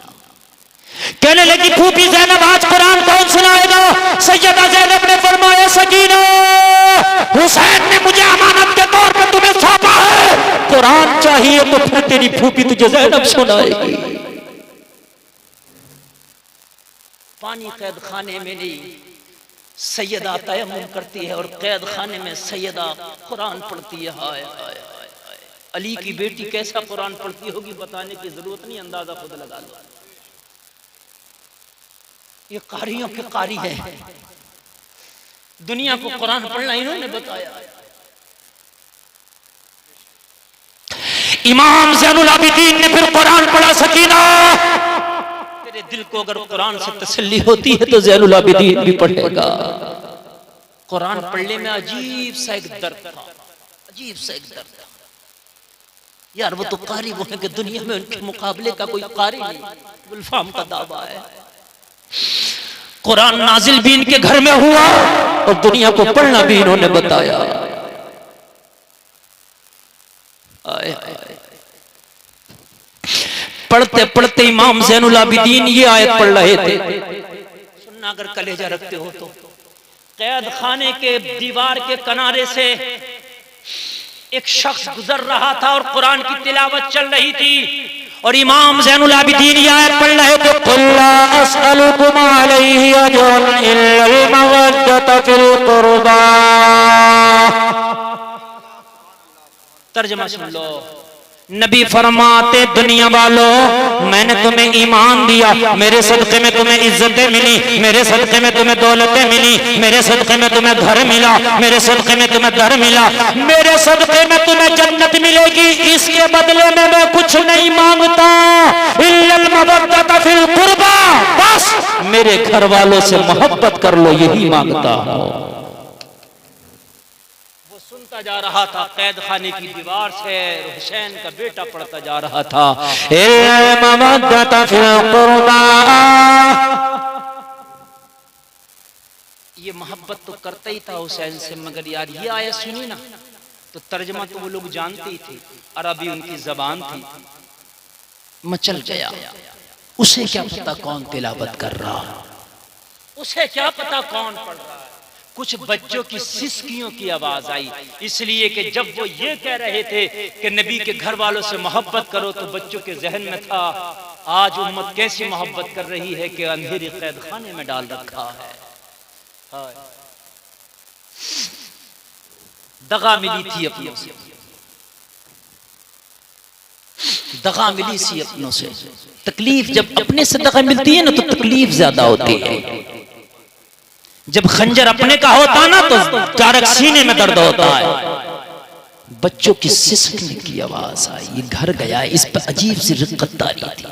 कहने लगी फूफी ज़ैनब आज कुरान कौन सुनाएगा? सैयदा ज़ैनब ने फरमाया सकीना, हुसैन ने मुझे अमानत के तौर पर तुम्हें सौंपा है, कुरान चाहिए तो फिर तेरी फूफी तुझे ज़ैनब सुनाएगी। पानी कैद खाने में नहीं, सैयदा तयम्मुम करती है और कैद खाने में सैयदा कुरान पढ़ती है। हाय हाय हाय, अली की बेटी कैसा कुरान पढ़ती होगी बताने की जरूरत नहीं, अंदाजा खुद लगा लो। ये कारियों के कारी है, दुनिया को कुरान पढ़ना इन्होंने बताया। इमाम ज़ैनुल आबिदीन ने फिर कुरान पढ़ा। सकीना, तेरे दिल को अगर कुरान से तसल्ली होती है तो ज़ैनुल आबिदीन भी पढ़ेगा। कुरान पढ़ने में अजीब सा एक दर्द था, अजीब सा एक दर्द था। यार वो तो कारी वो है कि दुनिया में उनके मुकाबले का कोई कारी नहीं। गुलफाम का दावा है कुरान नाजिल भी इनके घर में हुआ और दुनिया को पढ़ना भी इन्होंने बताया। आए आए। पढ़ते पढ़ते इमाम ज़ैनुल आबिदीन ये आयत पढ़ रहे थे, सुनना अगर कलेजा रखते हो तो। कैद खाने के दीवार के किनारे से एक शख्स गुजर रहा था और कुरान की तिलावत चल रही थी और इमाम ज़ैनुल आबिदीन ये आयत पढ़ रहे थे, कुल्ला अस्अलुकुम अलैहि अजरन इल्लल मवद्दत फिल कुर्बा। तर्जुमा सुन लो। नबी फरमाते, दुनिया वालों मैंने तुम्हें ईमान दिया, मेरे सदक़े में तुम्हें इज्जतें मिली, मेरे सदक़े में तुम्हें दौलतें मिली, मेरे सदक़े में तुम्हें घर मिला, मेरे सदक़े में तुम्हें दर मिला, मेरे सदक़े में तुम्हें जन्नत मिलेगी। इसके बदले में मैं कुछ नहीं मांगता, इल्लल मवद्दत फिल कुर्बा, बस मेरे घर वालों से मोहब्बत कर लो, यही मांगता हूं। जा रहा था कैद खाने की दीवार से, हुसैन का बेटा पढ़ता जा रहा था, ये मोहब्बत तो करता ही था हुसैन से, मगर यार ये आयत सुनी ना तो तर्जमा तो वो लोग जानते ही थे, अरबी उनकी जबान थी, मचल गया। उसे क्या पता कौन तिलावत कर रहा, उसे क्या पता कौन पढ़ रहा है। कुछ बच्चों की सिसकियों की आवाज आई, इसलिए कि जब वो ये कह रहे थे कि नबी के घर वालों से मोहब्बत करो तो बच्चों के जहन में था आज उम्मत कैसी मोहब्बत कर रही है कि अंधेरे कैद खाने में डाल रखा है। दगा मिली थी अपनों से, दगा मिली सी अपनों से। तकलीफ जब अपने से दगा मिलती है ना तो तकलीफ ज्यादा होती है। जब खंजर अपने का होता ना तो कारक सीने में दर्द होता है। बच्चों की सिसकने की आवाज आई, ये घर गया, इस पर अजीब सी रिक्कतदारी थी।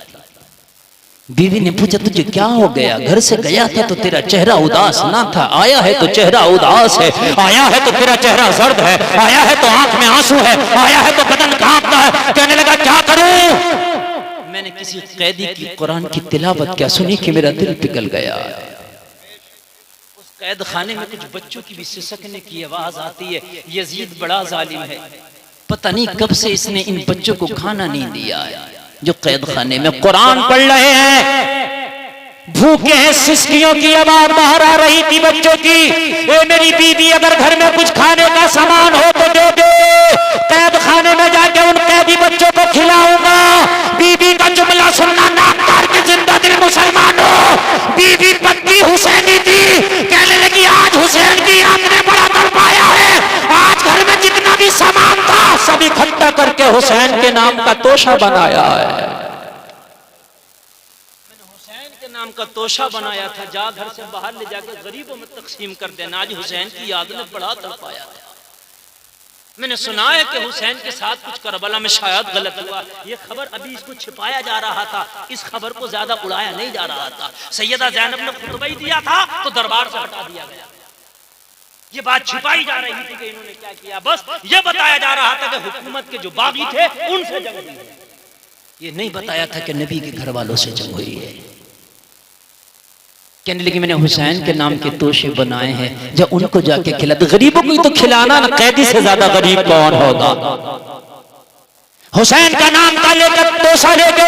बीवी ने पूछा तुझे क्या हो गया, घर से गया था तो तेरा चेहरा उदास ना था, आया है तो चेहरा उदास है, आया है तो तेरा चेहरा जर्द है, आया है तो आंख में आंसू है, आया है तो बदन कांपता है। कहने लगा क्या करूं, मैंने किसी कैदी की कुरान की तिलावत क्या सुनी कि मेरा दिल पिघल गया। कैद खाने में कुछ बच्चों की भी सिसकने की आवाज आती है। यजीद बड़ा जालिम है, पता नहीं कब से इसने इन बच्चों को खाना नहीं दिया है जो कैद खाने में कुरान पढ़ रहे हैं। भूखे हैं, सिसकियों की आवाज बाहर आ रही थी बच्चों की। ए मेरी बीवी अगर घर में कुछ खाने का सामान हो तो दे दे, कैद खाने में जाके उन कैदी बच्चों को खिलाऊंगा। बीवी का जुमला सुनना नाक मार के जिंदा दिल मुसलमानों, बीवी पत्नी हुसैनी थी। कहने लगी आज हुसैन की आपने बड़ा कर पाया है, आज घर में जितना भी सामान था सब इकट्ठा करके हुसैन के नाम का तोशा बनाया है। मैंने हुसैन के नाम का तोशा बनाया था, जा घर से बाहर ले जाकर गरीबों में तकसीम कर देना। आज हुसैन की याद में बड़ा तड़पाया था। मैंने सुना है कि हुसैन के साथ कुछ करबला में शायद गलत हुआ, ये खबर अभी इसको छिपाया जा रहा था, इस खबर को ज्यादा उड़ाया नहीं जा रहा था। सैयदा ज़ैनब ने खुतबा ही दिया था तो दरबार से हटा दिया गया। ये बात छिपाई जा रही थी कि इन्होंने क्या किया, बस ये बताया जा रहा था कि हुकूमत के जो बागी थे उनसे जंग हुई है। ये नहीं बताया था कि नबी के घर वालों से जंग हुई है। कहने लगी मैंने हुसैन के नाम के तोशे बनाए हैं, जब उनको जाके खिला, गरीबों को तो खिलाना ना, कैदी से ज्यादा गरीब कौन होगा। हुसैन का नाम का लेकर तोशा लेके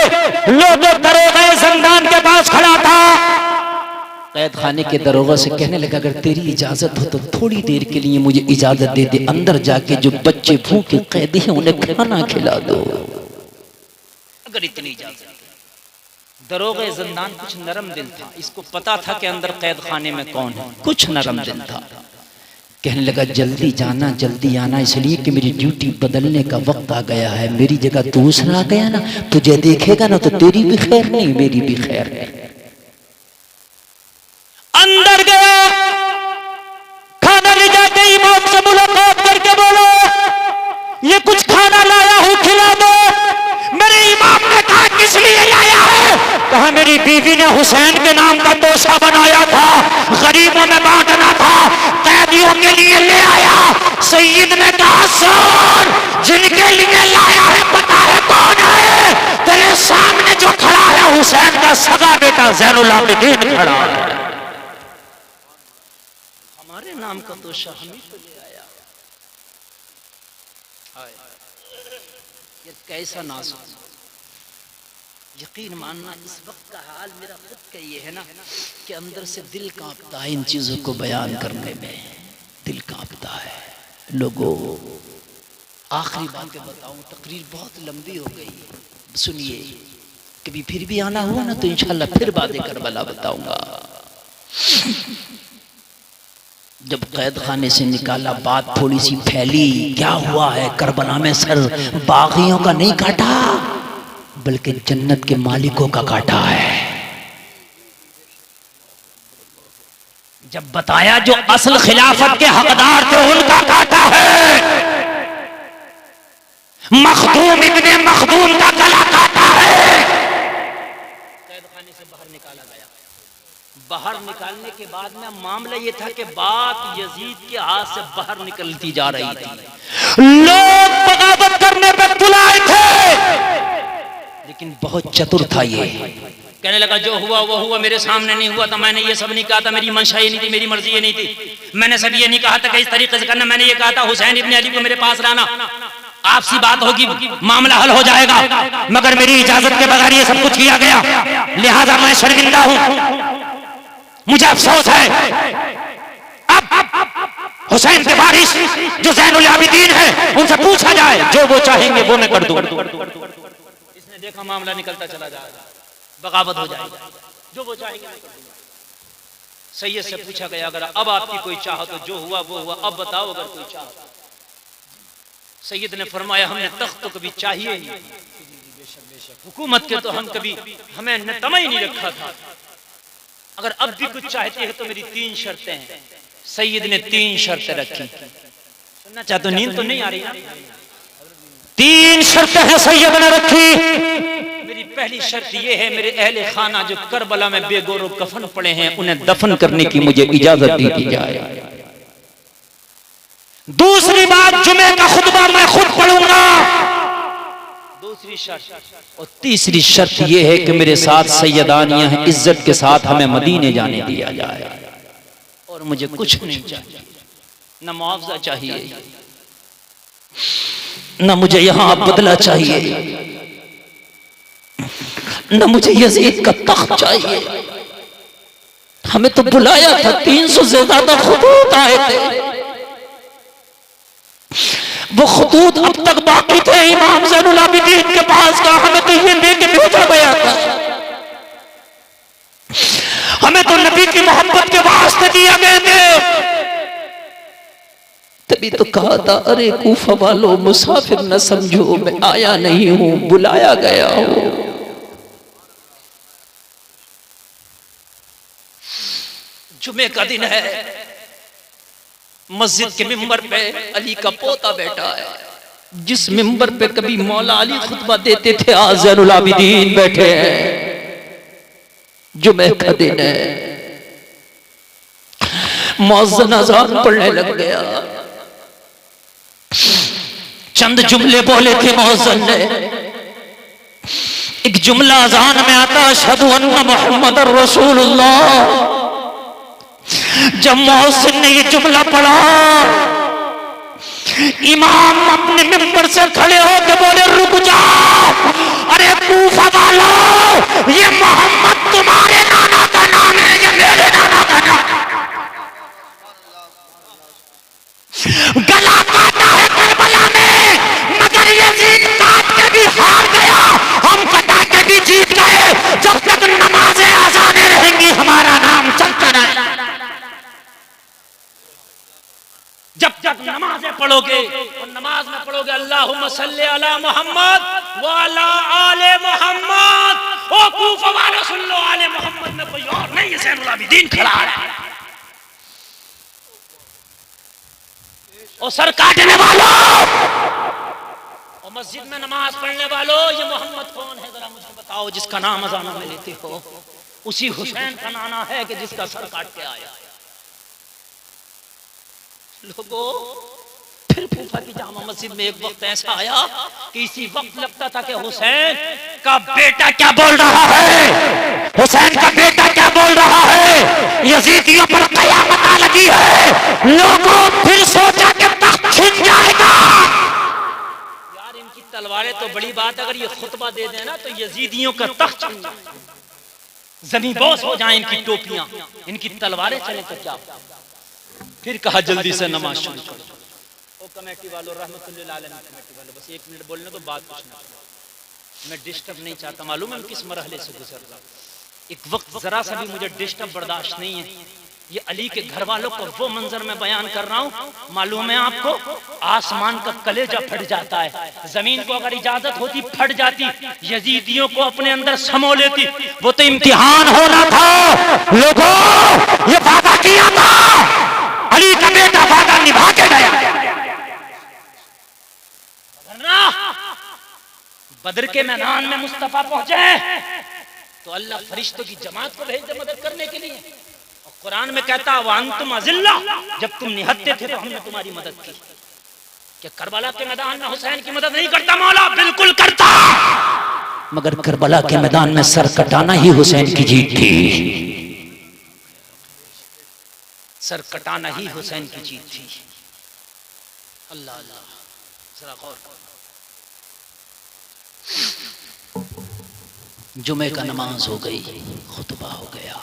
लोग दरोगा जिंदान के पास खड़ा था। कैद खाने के दरोगा से कहने लगा अगर तेरी इजाजत हो तो थोड़ी देर के लिए मुझे इजाजत दे दे, अंदर जाके जो बच्चे भूखे कैदी हैं उन्हें खाना खिला दो, अगर इतनी इजाजत। दरोगा जिंदान कुछ नरम दिल था, इसको पता था कि अंदर कैद खाने में कौन है, कुछ नरम दिल था। कहने लगा जल्दी जाना जल्दी आना, इसलिए कि मेरी ड्यूटी बदलने का वक्त आ गया है। मेरी जगह दूसरा आ गया ना, तुझे देखेगा ना तो तेरी भी खैर नहीं मेरी भी खैर नहीं। अंदर गया, खाना ले जाके इमाम से मुलाकात करके बोलो ये कुछ खाना लाया हूं खिला दो। मेरे इमाम ने कहा किस लिए लाया है? कहा मेरी बीवी ने हुसैन के नाम का तोशा बनाया था, गरीबों में बांटना था, कैदियों के लिए ले आया। सैयद ने कहा सुन, जिनके लिए लाया है पता है कौन है? तेरे सामने जो खड़ा है हुसैन का सगा बेटा ज़ैनुल आबिदीन खड़ा है। हमारे नाम का तोशा हम ही तो ले आया। ये कैसा नाज़, यकीन मानना इस वक्त का हाल मेरा खुद का ये है ना कि अंदर से दिल कांपता है इन चीज़ों को बयान करने में, दिल कांपता है। लोगों आखिरी बातें बताऊं, तकरीर बहुत लंबी हो गई, सुनिए, कभी फिर भी आना हुआ ना तो इंशाल्लाह फिर बातें करबला बताऊंगा। जब कैद खाने से निकाला बात थोड़ी सी फैली, क्या हुआ है करबला में सर बागियों का नहीं काटा बल्कि जन्नत के मालिकों का काटा है। जब बताया जो असल खिलाफत के हकदार थे उनका काटा है। मखदूम इब्ने मखदूम का गला काटा है। कैद खाने से बाहर निकाला गया। बाहर निकालने के बाद में मामला ये था कि बात यजीद के हाथ से बाहर निकलती जा रही थी। लोग बगावत करने पर बुलाए थे, लेकिन बहुत चतुर था ये। कहने लगा जो हुआ वो हुआ, मेरे सामने नहीं हुआ था, मैंने ये सब नहीं कहा था, मेरी मंशा ये नहीं थी, मेरी मर्जी ये नहीं थी, मैंने सब ये नहीं कहा था कि इस तरीके से करना, मैंने ये कहा था हुसैन इब्ने अली को मेरे पास लाना, आपसी बात होगी, मामला हल हो जाएगा, मगर मेरी इजाजत के बगैर ये सब कुछ किया गया, लिहाजा मैं शर्मिंदा हूं, मुझे अफसोस है। अब हुसैन के वारिस जो ज़ैनुल आबिदीन है उनसे पूछा जाए, जो वो चाहेंगे वो मैं कर दूं। इसने देखा मामला निकलता चला जाएगा, बगावत हो जाएगी, जो वो चाहेंगे मैं कर दूंगा। सैयद से पूछा गया अगर अब आपकी कोई चाह तो जो हुआ वो हुआ, अब बताओ अगर कोई चाह। सैयद ने फरमाया हमने तख्त तो कभी चाहिए ही, हुकूमत के तो हम कभी हमें न तमा ही नहीं रखा था, अगर अब भी कुछ चाहते हैं तो मेरी 3 शर्तें हैं। सैयद ने 3 शर्तें रखी। सुनना चाहते हो, नींद तो नहीं आ रही ना? 3 शर्तें हैं सैयद ने रखी। मेरी पहली शर्त ये है मेरे अहले खाना जो करबला में बेगोरो कफन पड़े हैं उन्हें दफन करने की मुझे इजाजत दी जाए। दूसरी बात, जुमे का खुतबा मैं खुद पढ़ूंगा। दूसरी शर्त। और तीसरी शर्त यह है कि मेरे साथ सैयदानियां इज्जत के साथ हमें मदीने जाने दिया जाए और मुझे कुछ नहीं चाहिए, न मुआवजा चाहिए, न मुझे यहां बदला चाहिए, न मुझे यजीद का तख्त चाहिए। हमें तो बुलाया था, 300 से ज्यादा खुतूत आए थे, वो खुतूत अब तक बाकी थे इमाम ज़ैनुल आबिदीन के पास का, हमें तो ये लेके भेजा गया था, हमें तो नबी की मोहब्बत के वास्ते दिए गए थे। तभी तो कहा था अरे कूफा वालों मुसाफिर न समझो, मैं आया नहीं हूं, बुलाया गया हूं। जुमे का दिन है, मस्जिद के मिंबर पे अली का पोता बैठा है, जिस मिंबर पे कभी मौला अली खुतबा देते थे आज ज़ैनुल आबिदीन बैठे हैं। जुमे का दिन है, मुअज्जिन अज़ान पढ़ने लग गया, चंद जुमले बोले थे मुअज्जिन ने। एक जुमला अज़ान में आता अशहदु अन्ना मुहम्मदर रसूलुल्लाह। जब मुअज्जिन ने ये जुमला पढ़ा, इमाम अपने मिंबर से खड़े होकर बोले रुक जाओ, अरे कूफा वालों, ये मोहम्मद तुम्हारे नाना का नाम है, ये मेरे नाना का नाम। गला काटा है करबला में, मगर यजीद काट के भी हार गया, हम कटा के भी जीत गए। जब तक नमाजें आज़ानें रहेंगी हमारा नाम चलता रहेगा। जब तक नमाजें पढ़ोगे और नमाज में पढ़ोगे अल्लाहुम्मा सल्ली अला मोहम्मद व अला आले मोहम्मद, ओ कूफा वालों सुन लो, आले मोहम्मद में में कोई और नहीं है, ज़ैनुल आबिदीन खड़ा है। और सर काटने वालों और मस्जिद में नमाज पढ़ने वालों, ये मोहम्मद कौन है जरा मुझे बताओ, जिसका नाम अजाना में लेते हो? उसी हुसैन का नाना है कि जिसका सर काट के आया। लोगों, फिर कूफा की जामा मस्जिद में एक वक्त ऐसा आया कि इसी वक्त लगता था कि हुसैन का बेटा क्या बोल रहा है, हुसैन का बेटा क्या बोल रहा है, यजीदियों पर कयामत आ लगी है। लोगों फिर सोचा कि तख्त छिन जाएगा। यार इनकी तलवारें तो बड़ी बात, अगर ये खुतबा दे देना तो यजीदियों का तख्त छिन जाए, जमीन बोस हो जाए इनकी टोपियां, इनकी तलवारें चले तो क्या। फिर कहा जल्दी से नमाज शुरू करो। ओ कमेटी वालों, रहमतुल्लाह अलैहि कमेटी वालों, बस 1 मिनट बोलने तो बात पूछना, मैं डिस्टर्ब नहीं चाहता। मालूम है मैं किस मरहले से गुजर रहा हूं। एक वक्त जरा सा भी मुझे डिस्टर्ब बर्दाश्त नहीं है। ये अली के घर वालों का वो मंजर मैं बयान कर रहा हूँ, मालूम है आपको, आसमान का कलेजा फट जाता है, जमीन को अगर इजाजत होती फट जाती, यजीदियों को अपने अंदर समो लेती। वो तो इम्तिहान होना था लोगों, ये वादा किया था, अली का बेटा वादा निभा के गया। बदर के मैदान में मुस्तफा पहुंचे तो अल्लाह फरिश्तों की जमात को भेज दे मदद करने के लिए। और कुरान में कहता वांतुम अज़िल्ला, जब तुम निहत्ते थे तो हमने तुम्हारी मदद की। क्या करबला के मैदान में हुसैन की मदद नहीं करता मौला? बिल्कुल करता, मगर करबला के मैदान में सर कटाना ही हुसैन की जीत थी। सर कटाना ही हुसैन की जीत थी। अल्लाह अल्लाह, जरा गौर करो। जुमे का नमाज हो गई, खुतबा हो गया,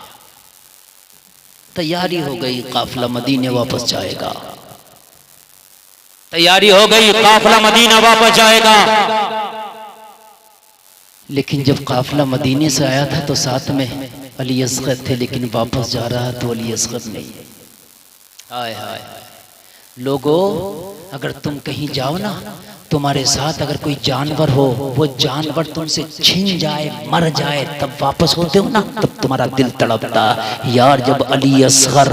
तैयारी हो गई, काफिला मदीने वापस जाएगा। तैयारी हो गई, काफिला मदीना वापस जाएगा। लेकिन जब काफिला मदीने से आया था तो साथ में अली असगर थे, लेकिन वापस जा रहा तो अली असगर नहीं। हाय हाय लोगों, अगर तुम कहीं जाओ ना, तुम्हारे साथ अगर कोई जानवर हो, वो जानवर तुमसे छिन जाए, मर जाए, तब वापस होते हो ना, तब तुम्हारा दिल तड़पता। यार जब अली असगर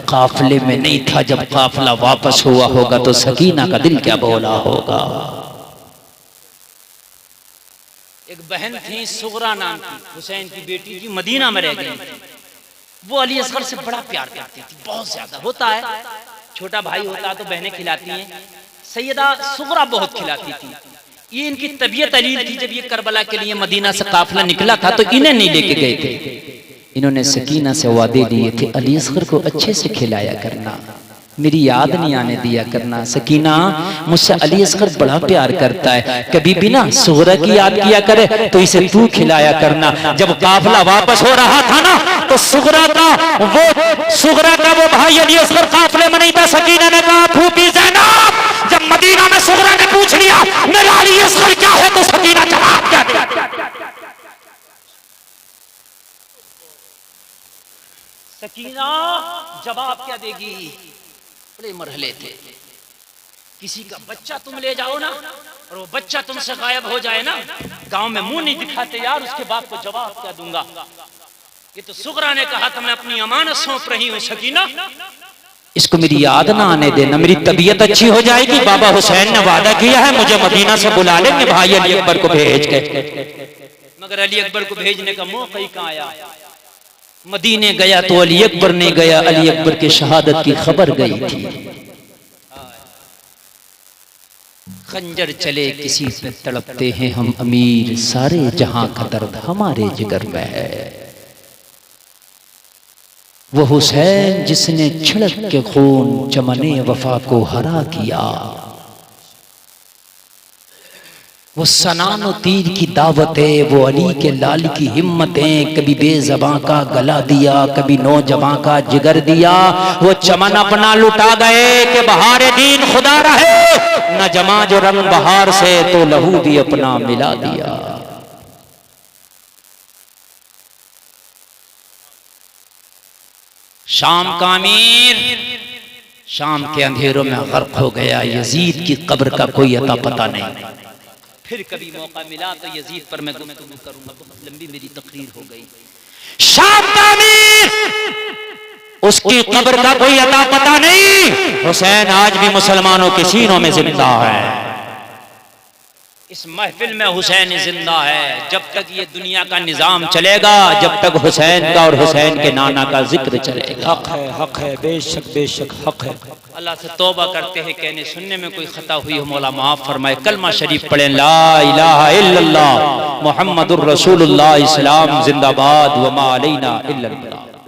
काफिले में नहीं था, जब काफिला वापस हुआ होगा तो सकीना का दिल क्या बोला होगा। एक बहन थी सुगरा नाम की, हुसैन की बेटी की, मदीना में रह गई। वो अली असगर से बड़ा प्यार करती थी, बहुत ज्यादा। होता है छोटा भाई होता तो बहनें खिलाती हैं, सैयदा सुगरा बहुत खिलाती थी। ये इनकी तबीयत अलील थी। जब ये करबला के लिए मदीना से काफिला निकला था तो इन्हें नहीं लेके गए थे। इन्होंने सकीना से वादे दिए थे अली असगर को अच्छे से खिलाया करना, मेरी याद नहीं आने दिया करना। सकीना, मुझसे अली असगर बड़ा प्यार करता है, कभी भी ना सुगरा की याद किया करे तो इसे तू खिलाया करना। जब काफिला वापस हो रहा था ना तो सुगरा का वो भाई अली असगर काफिले में नहीं था। सकीना ने कहा फूफी ज़ैनब, जब मदीना में सुगरा ने पूछ लिया मेरा अली असगर क्या है तो सकीना जवाब क्या दिया। सकीना जवाब क्या देगी? बड़े मरहले थे। किसी का बच्चा तुम ले जाओ ना और वो बच्चा तुमसे गायब हो जाए ना, गांव में मुंह नहीं दिखाते यार, उसके बाप को जवाब क्या दूंगा। ये तो सुगरा ने कहा था मैं अपनी अमानत सौंप रही हूँ सकीना, इसको मेरी याद ना आने देना, मेरी तबीयत अच्छी हो जाएगी। बाबा हुसैन ने वादा किया है मुझे मदीना से बुला लेंगे भाई अली अकबर को भेज के। मगर अली अकबर को भेजने का मौका ही कहाँ आया। मदीने गया तो अली अकबर ने गया, अली अकबर की शहादत की खबर गई थी। खंजर चले किसी पे तड़पते हैं हम अमीर, सारे जहां का दर्द हमारे जिगर में है। वो हुसैन जिसने छिड़क के खून चमने वफा को हरा किया, वो सनानो तीर की दावतें, वो अली के लाल की हिम्मतें, कभी बेज़बां का गला दिया, कभी नौजवां का जिगर दिया। वो चमन अपना लुटा गए कि बहार दीन खुदा रहे, न जमा जो रंग बहार से तो लहू भी अपना मिला दिया। शाम का अमीर शाम के अंधेरों में गर्क हो गया। यजीद की कब्र का कोई अता पता नहीं। फिर कभी मौका मिला तो यजीद पर मैं गुफ्तगू करूंगा, बहुत लंबी मेरी तकरीर हो गई। शाम का अमीर, उसकी कब्र का कोई अता पता नहीं। हुसैन आज भी मुसलमानों के सीनों में जिंदा है। इस महफिल में हुसैन जिंदा है। जब तक ये दुनिया का निजाम चलेगा, जब तक हुसैन का और हुसैन के नाना का जिक्र चलेगा। हक है, बेशक हक है। अल्लाह से तौबा करते हैं, कहने सुनने में कोई खता हुई हो मौला माफ फरमाए। कलमा शरीफ पढ़ें, ला इलाहा इल्लल्लाह मुहम्मदुर रसूलुल्लाह, इस्लाम जिंदाबाद, व मा अलैना इल्लल बलाग।